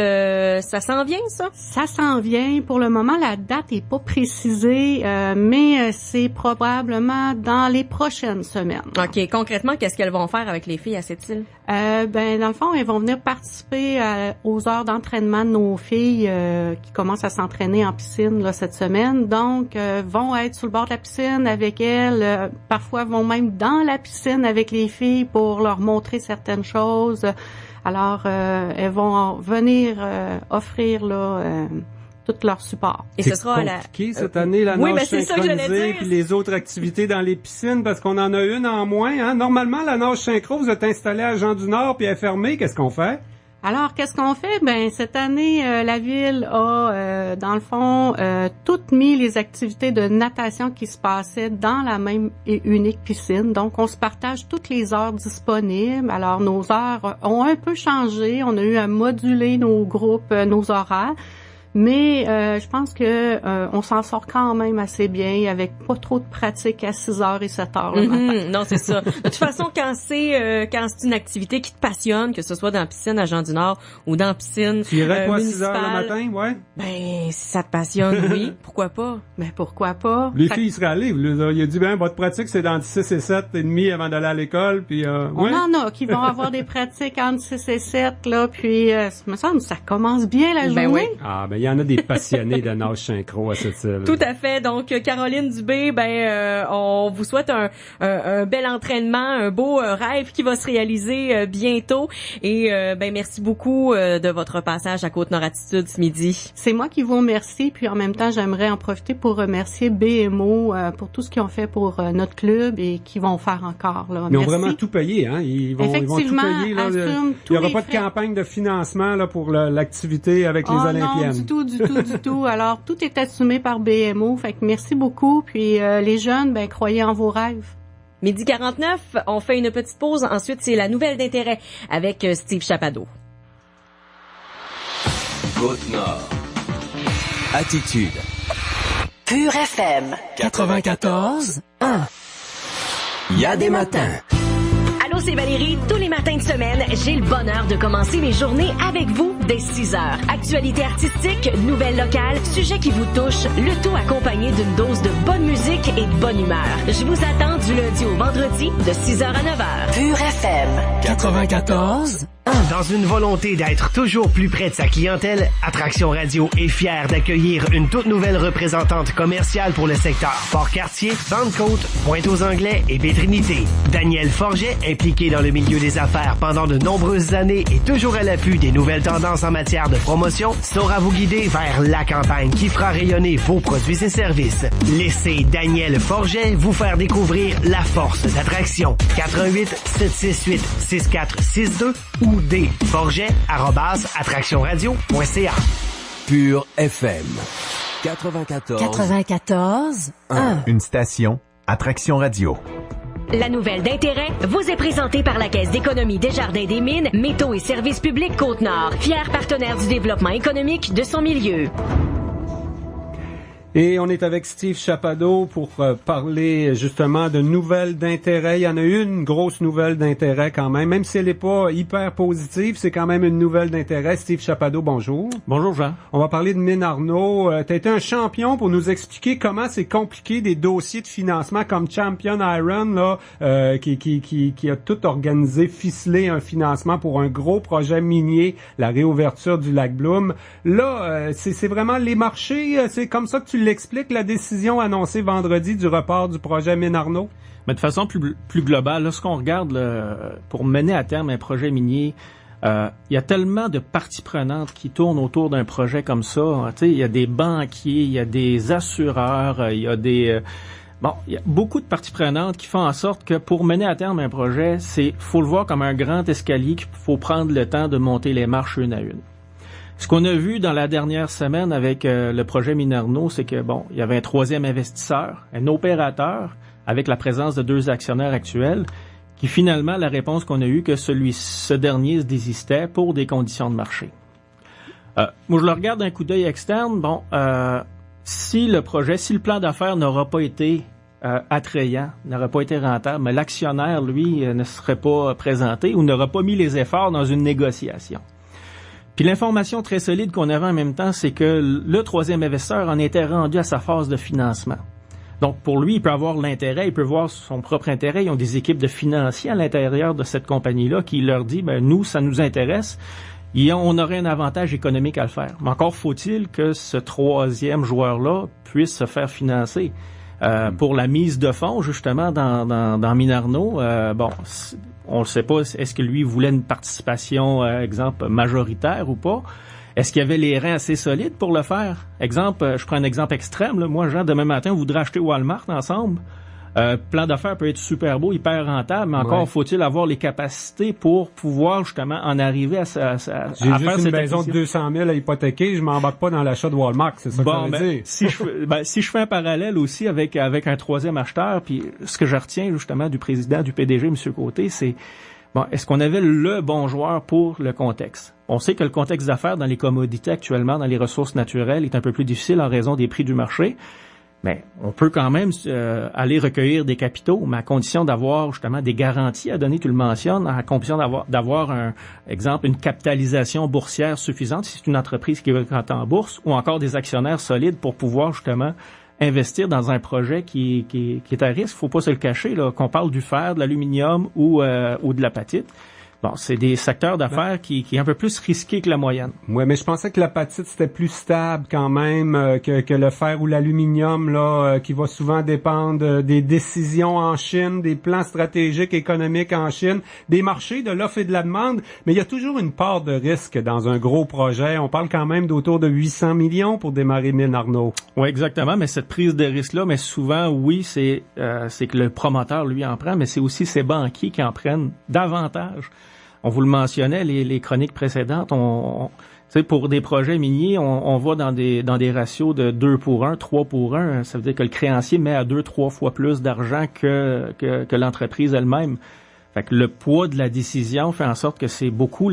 ça s'en vient, ça? Ça s'en vient. Pour le moment, la date est pas précisée, mais c'est probablement dans les prochaines semaines. OK. Concrètement, qu'est-ce qu'elles vont faire avec les filles à Sept-Îles? Dans le fond, elles vont venir participer aux heures d'entraînement de nos filles qui commencent à s'entraîner en piscine là, cette semaine. Donc, vont être sur le bord de la piscine avec elles. Parfois, vont même dans la piscine avec les filles pour leur montrer certaines choses. Alors, elles vont venir offrir là tout leur support. Et ce sera compliqué cette année, la nage synchronisée puis les autres activités dans les piscines, parce qu'on en a une en moins. Hein? Normalement, la nage synchro, vous êtes installé à Jean-du-Nord puis elle est fermée. Qu'est-ce qu'on fait? Alors, qu'est-ce qu'on fait? Cette année, la ville a, dans le fond, toutes mis les activités de natation qui se passaient dans la même et unique piscine. Donc, on se partage toutes les heures disponibles. Alors, nos heures ont un peu changé. On a eu à moduler nos groupes, nos horaires. Mais je pense que on s'en sort quand même assez bien avec pas trop de pratique à 6h et 7h le matin. Non, c'est ça. De toute façon, quand c'est une activité qui te passionne, que ce soit dans la piscine à Jean-du-Nord ou dans la piscine tu irais toi à municipale, 6h le matin, ouais? Si ça te passionne, oui. Pourquoi pas? Pourquoi pas? Les filles seraient allées. Il a dit, votre pratique, c'est dans 6 et 7 et demi avant d'aller à l'école, puis on en a qui vont avoir des pratiques entre 6 et 7, là, puis me semble ça commence bien la journée. Oui. Il y en a des passionnés de nage synchro à cette île. Tout à fait. Donc, Caroline Dubé, on vous souhaite un bel entraînement, un beau rêve qui va se réaliser bientôt. Et merci beaucoup de votre passage à Côte-Nord Attitude ce midi. C'est moi qui vous remercie. Puis en même temps, j'aimerais en profiter pour remercier BMO pour tout ce qu'ils ont fait pour notre club et qu'ils vont faire encore. Là. Ils ont vraiment tout payé. Hein? Ils vont tout payer. Là. Il n'y aura pas de campagne de financement là, pour l'activité avec les Olympiennes. Non, du tout. Alors, tout est assumé par BMO. Fait que merci beaucoup. Puis les jeunes, croyez en vos rêves. 12h49, on fait une petite pause. Ensuite, c'est la nouvelle d'intérêt avec Steve Chapado. Côte-Nord. Attitude. Pure FM. 94.1. Il y a des matins. Allô, c'est Valérie. Tous les matins de semaine, j'ai le bonheur de commencer mes journées avec vous dès 6h. Actualité artistique, nouvelles locales, sujets qui vous touchent, le tout accompagné d'une dose de bonne musique et de bonne humeur. Je vous attends du lundi au vendredi de 6h à 9h. Pure FM 94.1. Dans une volonté d'être toujours plus près de sa clientèle, Attraction Radio est fière d'accueillir une toute nouvelle représentante commerciale pour le secteur Port-Cartier, Bande-Côte, Pointe-aux-Anglais et Baie-Trinité. Danielle Forget, impliquée dans le milieu des affaires pendant de nombreuses années et toujours à l'affût des nouvelles tendances en matière de promotion, saura vous guider vers la campagne qui fera rayonner vos produits et services. Laissez Danielle Forget vous faire découvrir la force d'Attraction. 88 768 6462 ou dforget@attractionradio.ca. Pure FM 94.1. Une station Attraction Radio. La nouvelle d'intérêt vous est présentée par la Caisse d'économie Desjardins des Mines, Métaux et Services publics Côte-Nord, fier partenaire du développement économique de son milieu. Et on est avec Steve Chapado pour parler justement de nouvelles d'intérêt. Il y en a une grosse nouvelle d'intérêt quand même si elle n'est pas hyper positive, c'est quand même une nouvelle d'intérêt. Steve Chapado, bonjour. Bonjour Jean. On va parler de Mines Arnaud. Tu as été un champion pour nous expliquer comment c'est compliqué des dossiers de financement comme Champion Iron là, qui a tout organisé, ficelé un financement pour un gros projet minier, la réouverture du lac Bloom. Là, c'est vraiment les marchés, c'est comme ça que tu l'expliques, la décision annoncée vendredi du report du projet Mines Arnaud? Mais de façon plus globale, lorsqu'on regarde pour mener à terme un projet minier, il y a tellement de parties prenantes qui tournent autour d'un projet comme ça. Il y a des banquiers, il y a des assureurs, il y a il y a beaucoup de parties prenantes qui font en sorte que pour mener à terme un projet, faut le voir comme un grand escalier qu'il faut prendre le temps de monter les marches une à une. Ce qu'on a vu dans la dernière semaine avec le projet Mines Arnaud, c'est que il y avait un troisième investisseur, un opérateur, avec la présence de 2 actionnaires actuels, qui finalement, la réponse qu'on a eue, que ce dernier se désistait pour des conditions de marché. Moi, je le regarde d'un coup d'œil externe. Si le plan d'affaires n'aura pas été attrayant, n'aurait pas été rentable, mais l'actionnaire, lui, ne serait pas présenté ou n'aurait pas mis les efforts dans une négociation. Puis l'information très solide qu'on avait en même temps, c'est que le troisième investisseur en était rendu à sa phase de financement. Donc, pour lui, il peut avoir l'intérêt, il peut voir son propre intérêt. Ils ont des équipes de financiers à l'intérieur de cette compagnie-là qui leur dit, nous, ça nous intéresse. On aurait un avantage économique à le faire. Mais encore faut-il que ce troisième joueur-là puisse se faire financer. Pour la mise de fonds, justement, dans Minarno, on ne sait pas, est-ce que lui voulait une participation, exemple, majoritaire ou pas? Est-ce qu'il y avait les reins assez solides pour le faire? Exemple, je prends un exemple extrême. Là. Moi, Jean, demain matin, on voudrait acheter Walmart ensemble. Plan d'affaires peut être super beau, hyper rentable, mais encore faut-il avoir les capacités pour pouvoir justement en arriver à faire cette J'ai juste une maison de 200 000 à hypothéquer, je m'embarque pas dans l'achat de Walmart, c'est ça que ça veut dire. Si je fais un parallèle aussi avec un troisième acheteur, puis ce que je retiens justement du président, du PDG, M. Côté, c'est est-ce qu'on avait le bon joueur pour le contexte? On sait que le contexte d'affaires dans les commodités actuellement, dans les ressources naturelles, est un peu plus difficile en raison des prix du marché. Mais on peut quand même aller recueillir des capitaux, mais à condition d'avoir justement des garanties à donner, tu le mentionnes, à condition d'avoir une capitalisation boursière suffisante, si c'est une entreprise qui veut rentrer en bourse, ou encore des actionnaires solides pour pouvoir justement investir dans un projet qui est à risque. Faut pas se le cacher, là, qu'on parle du fer, de l'aluminium ou de l'apatite. Bon, c'est des secteurs d'affaires qui est un peu plus risqué que la moyenne. Ouais, mais je pensais que l'apatite c'était plus stable quand même que le fer ou l'aluminium là, qui va souvent dépendre des décisions en Chine, des plans stratégiques économiques en Chine, des marchés, de l'offre et de la demande. Mais il y a toujours une part de risque dans un gros projet. On parle quand même d'autour de 800 millions pour démarrer Minarno. Oui, exactement. Mais cette prise de risque-là, mais souvent, oui, c'est que le promoteur lui en prend, mais c'est aussi ses banquiers qui en prennent davantage. On vous le mentionnait, les chroniques précédentes, pour des projets miniers, on va dans des ratios de 2 pour 1, 3 pour 1. Ça veut dire que le créancier met à 2-3 fois plus d'argent que l'entreprise elle-même. Fait que le poids de la décision fait en sorte que c'est beaucoup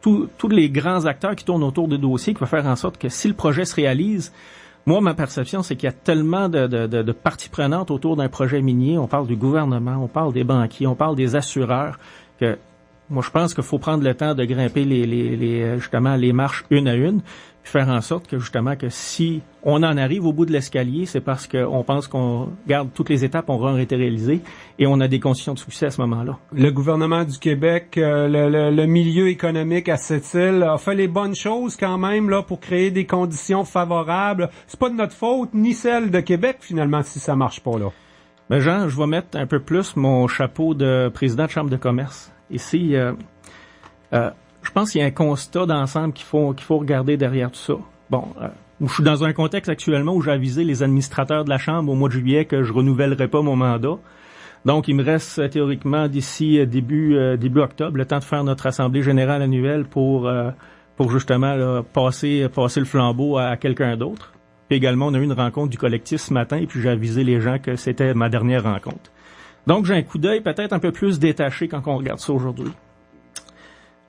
tous les grands acteurs qui tournent autour du dossier qui vont faire en sorte que si le projet se réalise, moi, ma perception, c'est qu'il y a tellement de parties prenantes autour d'un projet minier. On parle du gouvernement, on parle des banquiers, on parle des assureurs, que moi, je pense qu'il faut prendre le temps de grimper justement les marches une à une, puis faire en sorte que justement que si on en arrive au bout de l'escalier, c'est parce qu'on pense qu'on garde toutes les étapes ont été réalisées et on a des conditions de succès à ce moment-là. Le gouvernement du Québec, le milieu économique à cette île a fait les bonnes choses quand même là pour créer des conditions favorables. C'est pas de notre faute ni celle de Québec finalement si ça marche pas là. Ben Jean, je vais mettre un peu plus mon chapeau de président de Chambre de commerce. Ici, je pense qu'il y a un constat d'ensemble qu'il faut regarder derrière tout ça. Bon, je suis dans un contexte actuellement où j'ai avisé les administrateurs de la Chambre au mois de juillet que je renouvellerai pas mon mandat. Donc, il me reste théoriquement d'ici début octobre le temps de faire notre assemblée générale annuelle pour justement là, passer le flambeau à quelqu'un d'autre. Puis également, on a eu une rencontre du collectif ce matin et puis j'ai avisé les gens que c'était ma dernière rencontre. Donc, j'ai un coup d'œil peut-être un peu plus détaché quand on regarde ça aujourd'hui.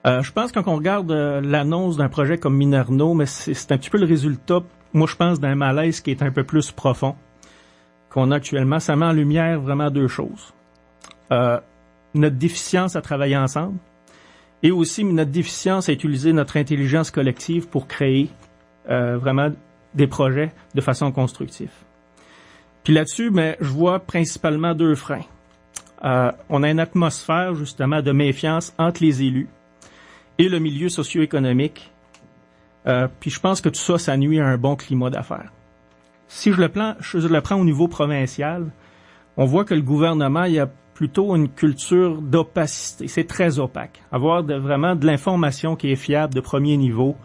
Je pense quand on regarde l'annonce d'un projet comme Minarno, mais c'est un petit peu le résultat, moi je pense, d'un malaise qui est un peu plus profond qu'on a actuellement. Ça met en lumière vraiment deux choses. Notre déficience à travailler ensemble et aussi notre déficience à utiliser notre intelligence collective pour créer vraiment des projets de façon constructive. Puis là-dessus, je vois principalement deux freins. On a une atmosphère, justement, de méfiance entre les élus et le milieu socio-économique. Puis je pense que tout ça, ça nuit à un bon climat d'affaires. Si je le prends au niveau provincial, on voit que le gouvernement, il y a plutôt une culture d'opacité. C'est très opaque. Avoir vraiment de l'information qui est fiable de premier niveau,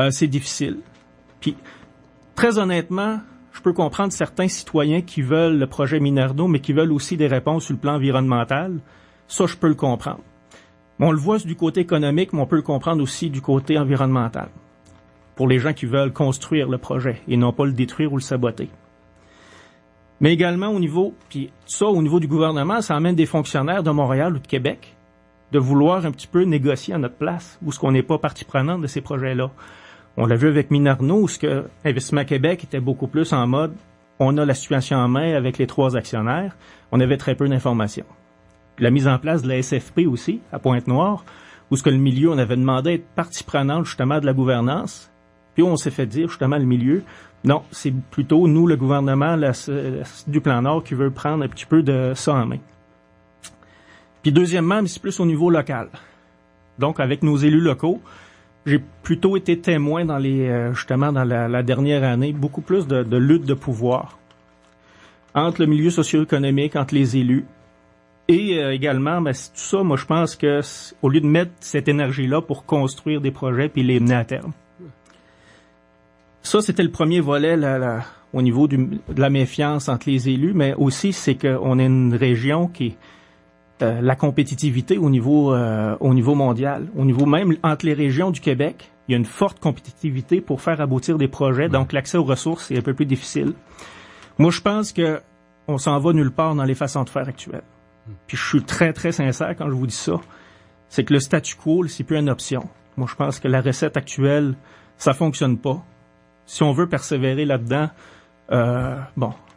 c'est difficile. Puis, très honnêtement, je peux comprendre certains citoyens qui veulent le projet Minarno, mais qui veulent aussi des réponses sur le plan environnemental. Ça, je peux le comprendre. On le voit du côté économique, mais on peut le comprendre aussi du côté environnemental. Pour les gens qui veulent construire le projet et non pas le détruire ou le saboter. Mais également au niveau du gouvernement, ça amène des fonctionnaires de Montréal ou de Québec de vouloir un petit peu négocier à notre place, où ce qu'on n'est pas partie prenante de ces projets-là. On l'a vu avec Minarno, où ce que Investissement Québec était beaucoup plus en mode on a la situation en main avec les 3 actionnaires, on avait très peu d'informations. La mise en place de la SFP aussi, à Pointe-Noire, où ce que le milieu, on avait demandé d'être partie prenante justement de la gouvernance, puis on s'est fait dire justement le milieu, non, c'est plutôt nous, le gouvernement du Plan Nord, qui veut prendre un petit peu de ça en main. Puis deuxièmement, mais c'est plus au niveau local. Donc, avec nos élus locaux, j'ai plutôt été témoin dans justement dans la dernière année, beaucoup plus de lutte de pouvoir entre le milieu socio-économique, entre les élus. Et également, tout ça, moi, je pense que au lieu de mettre cette énergie-là pour construire des projets puis les mener à terme. Ça, c'était le premier volet au niveau de la méfiance entre les élus, mais aussi, c'est qu'on est une région qui la compétitivité au niveau mondial, au niveau même entre les régions du Québec, il y a une forte compétitivité pour faire aboutir des projets, donc l'accès aux ressources est un peu plus difficile. Moi, je pense que on s'en va nulle part dans les façons de faire actuelles. Puis je suis très, très sincère quand je vous dis ça, c'est que le statu quo, c'est plus une option. Moi, je pense que la recette actuelle, ça fonctionne pas. Si on veut persévérer là-dedans,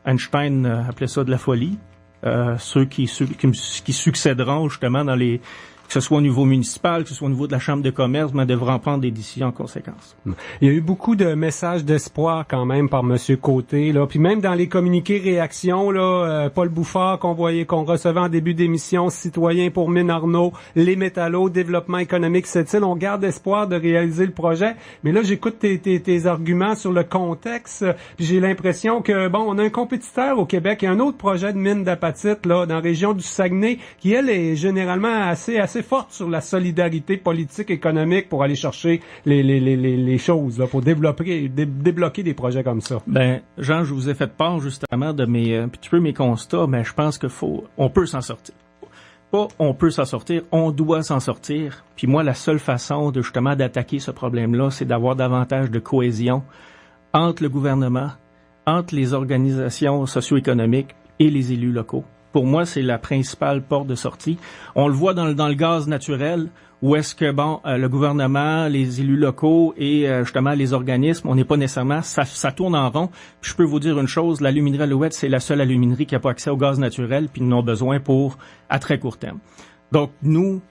Einstein appelait ça de la folie. Ceux qui succéderont justement que ce soit au niveau municipal, que ce soit au niveau de la Chambre de commerce, devront prendre des décisions en conséquence. Il y a eu beaucoup de messages d'espoir quand même par Monsieur Côté, là. Puis même dans les communiqués réactions, là, Paul Bouffard qu'on recevait en début d'émission, Citoyens pour Mine-Arnaud, les métallos, développement économique Sept-Îles, on garde espoir de réaliser le projet. Mais là, j'écoute tes arguments sur le contexte, puis j'ai l'impression que, on a un compétiteur au Québec, il y a un autre projet de mine d'apatite, là, dans la région du Saguenay, qui, elle, est généralement assez forte sur la solidarité politique, économique pour aller chercher les choses, là, pour débloquer des projets comme ça. Jean, je vous ai fait part justement de un petit peu mes constats, mais je pense on peut s'en sortir. Pas on peut s'en sortir, on doit s'en sortir. Puis moi, la seule façon de justement d'attaquer ce problème-là, c'est d'avoir davantage de cohésion entre le gouvernement, entre les organisations socio-économiques et les élus locaux. Pour moi, c'est la principale porte de sortie. On le voit dans le gaz naturel, où est-ce que, le gouvernement, les élus locaux et justement les organismes, on n'est pas nécessairement, ça tourne en rond. Puis je peux vous dire une chose, l'aluminerie Alouette, c'est la seule aluminerie qui n'a pas accès au gaz naturel, puis ils en ont besoin à très court terme. Donc, nous,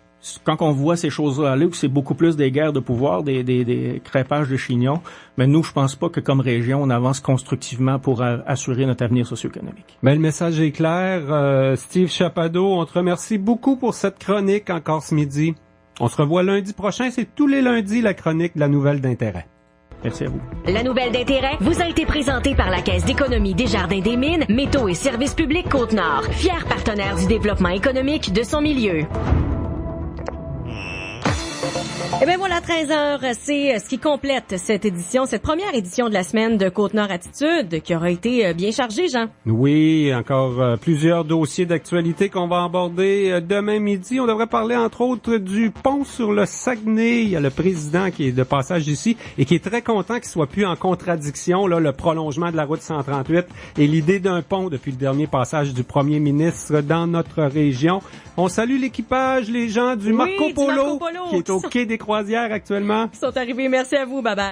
quand on voit ces choses-là aller, où c'est beaucoup plus des guerres de pouvoir, des crêpages de chignons, mais nous, je pense pas que comme région, on avance constructivement pour assurer notre avenir socio-économique. Le message est clair. Steve Chapadeau, on te remercie beaucoup pour cette chronique encore ce midi. On se revoit lundi prochain. C'est tous les lundis la chronique de la nouvelle d'intérêt. Merci à vous. La nouvelle d'intérêt vous a été présentée par la Caisse d'économie Desjardins-des-Mines, Métaux et Services publics Côte-Nord, fier partenaire du développement économique de son milieu. Eh bien voilà, 13h, c'est ce qui complète cette première édition de la semaine de Côte-Nord Attitude, qui aura été bien chargée, Jean. Oui, encore plusieurs dossiers d'actualité qu'on va aborder demain midi. On devrait parler entre autres du pont sur le Saguenay. Il y a le président qui est de passage ici et qui est très content qu'il soit plus en contradiction, là, le prolongement de la route 138 et l'idée d'un pont depuis le dernier passage du premier ministre dans notre région. On salue l'équipage, les gens du Marco Polo, qui est au quai des Croisières actuellement. Ils sont arrivés. Merci à vous. Bye bye.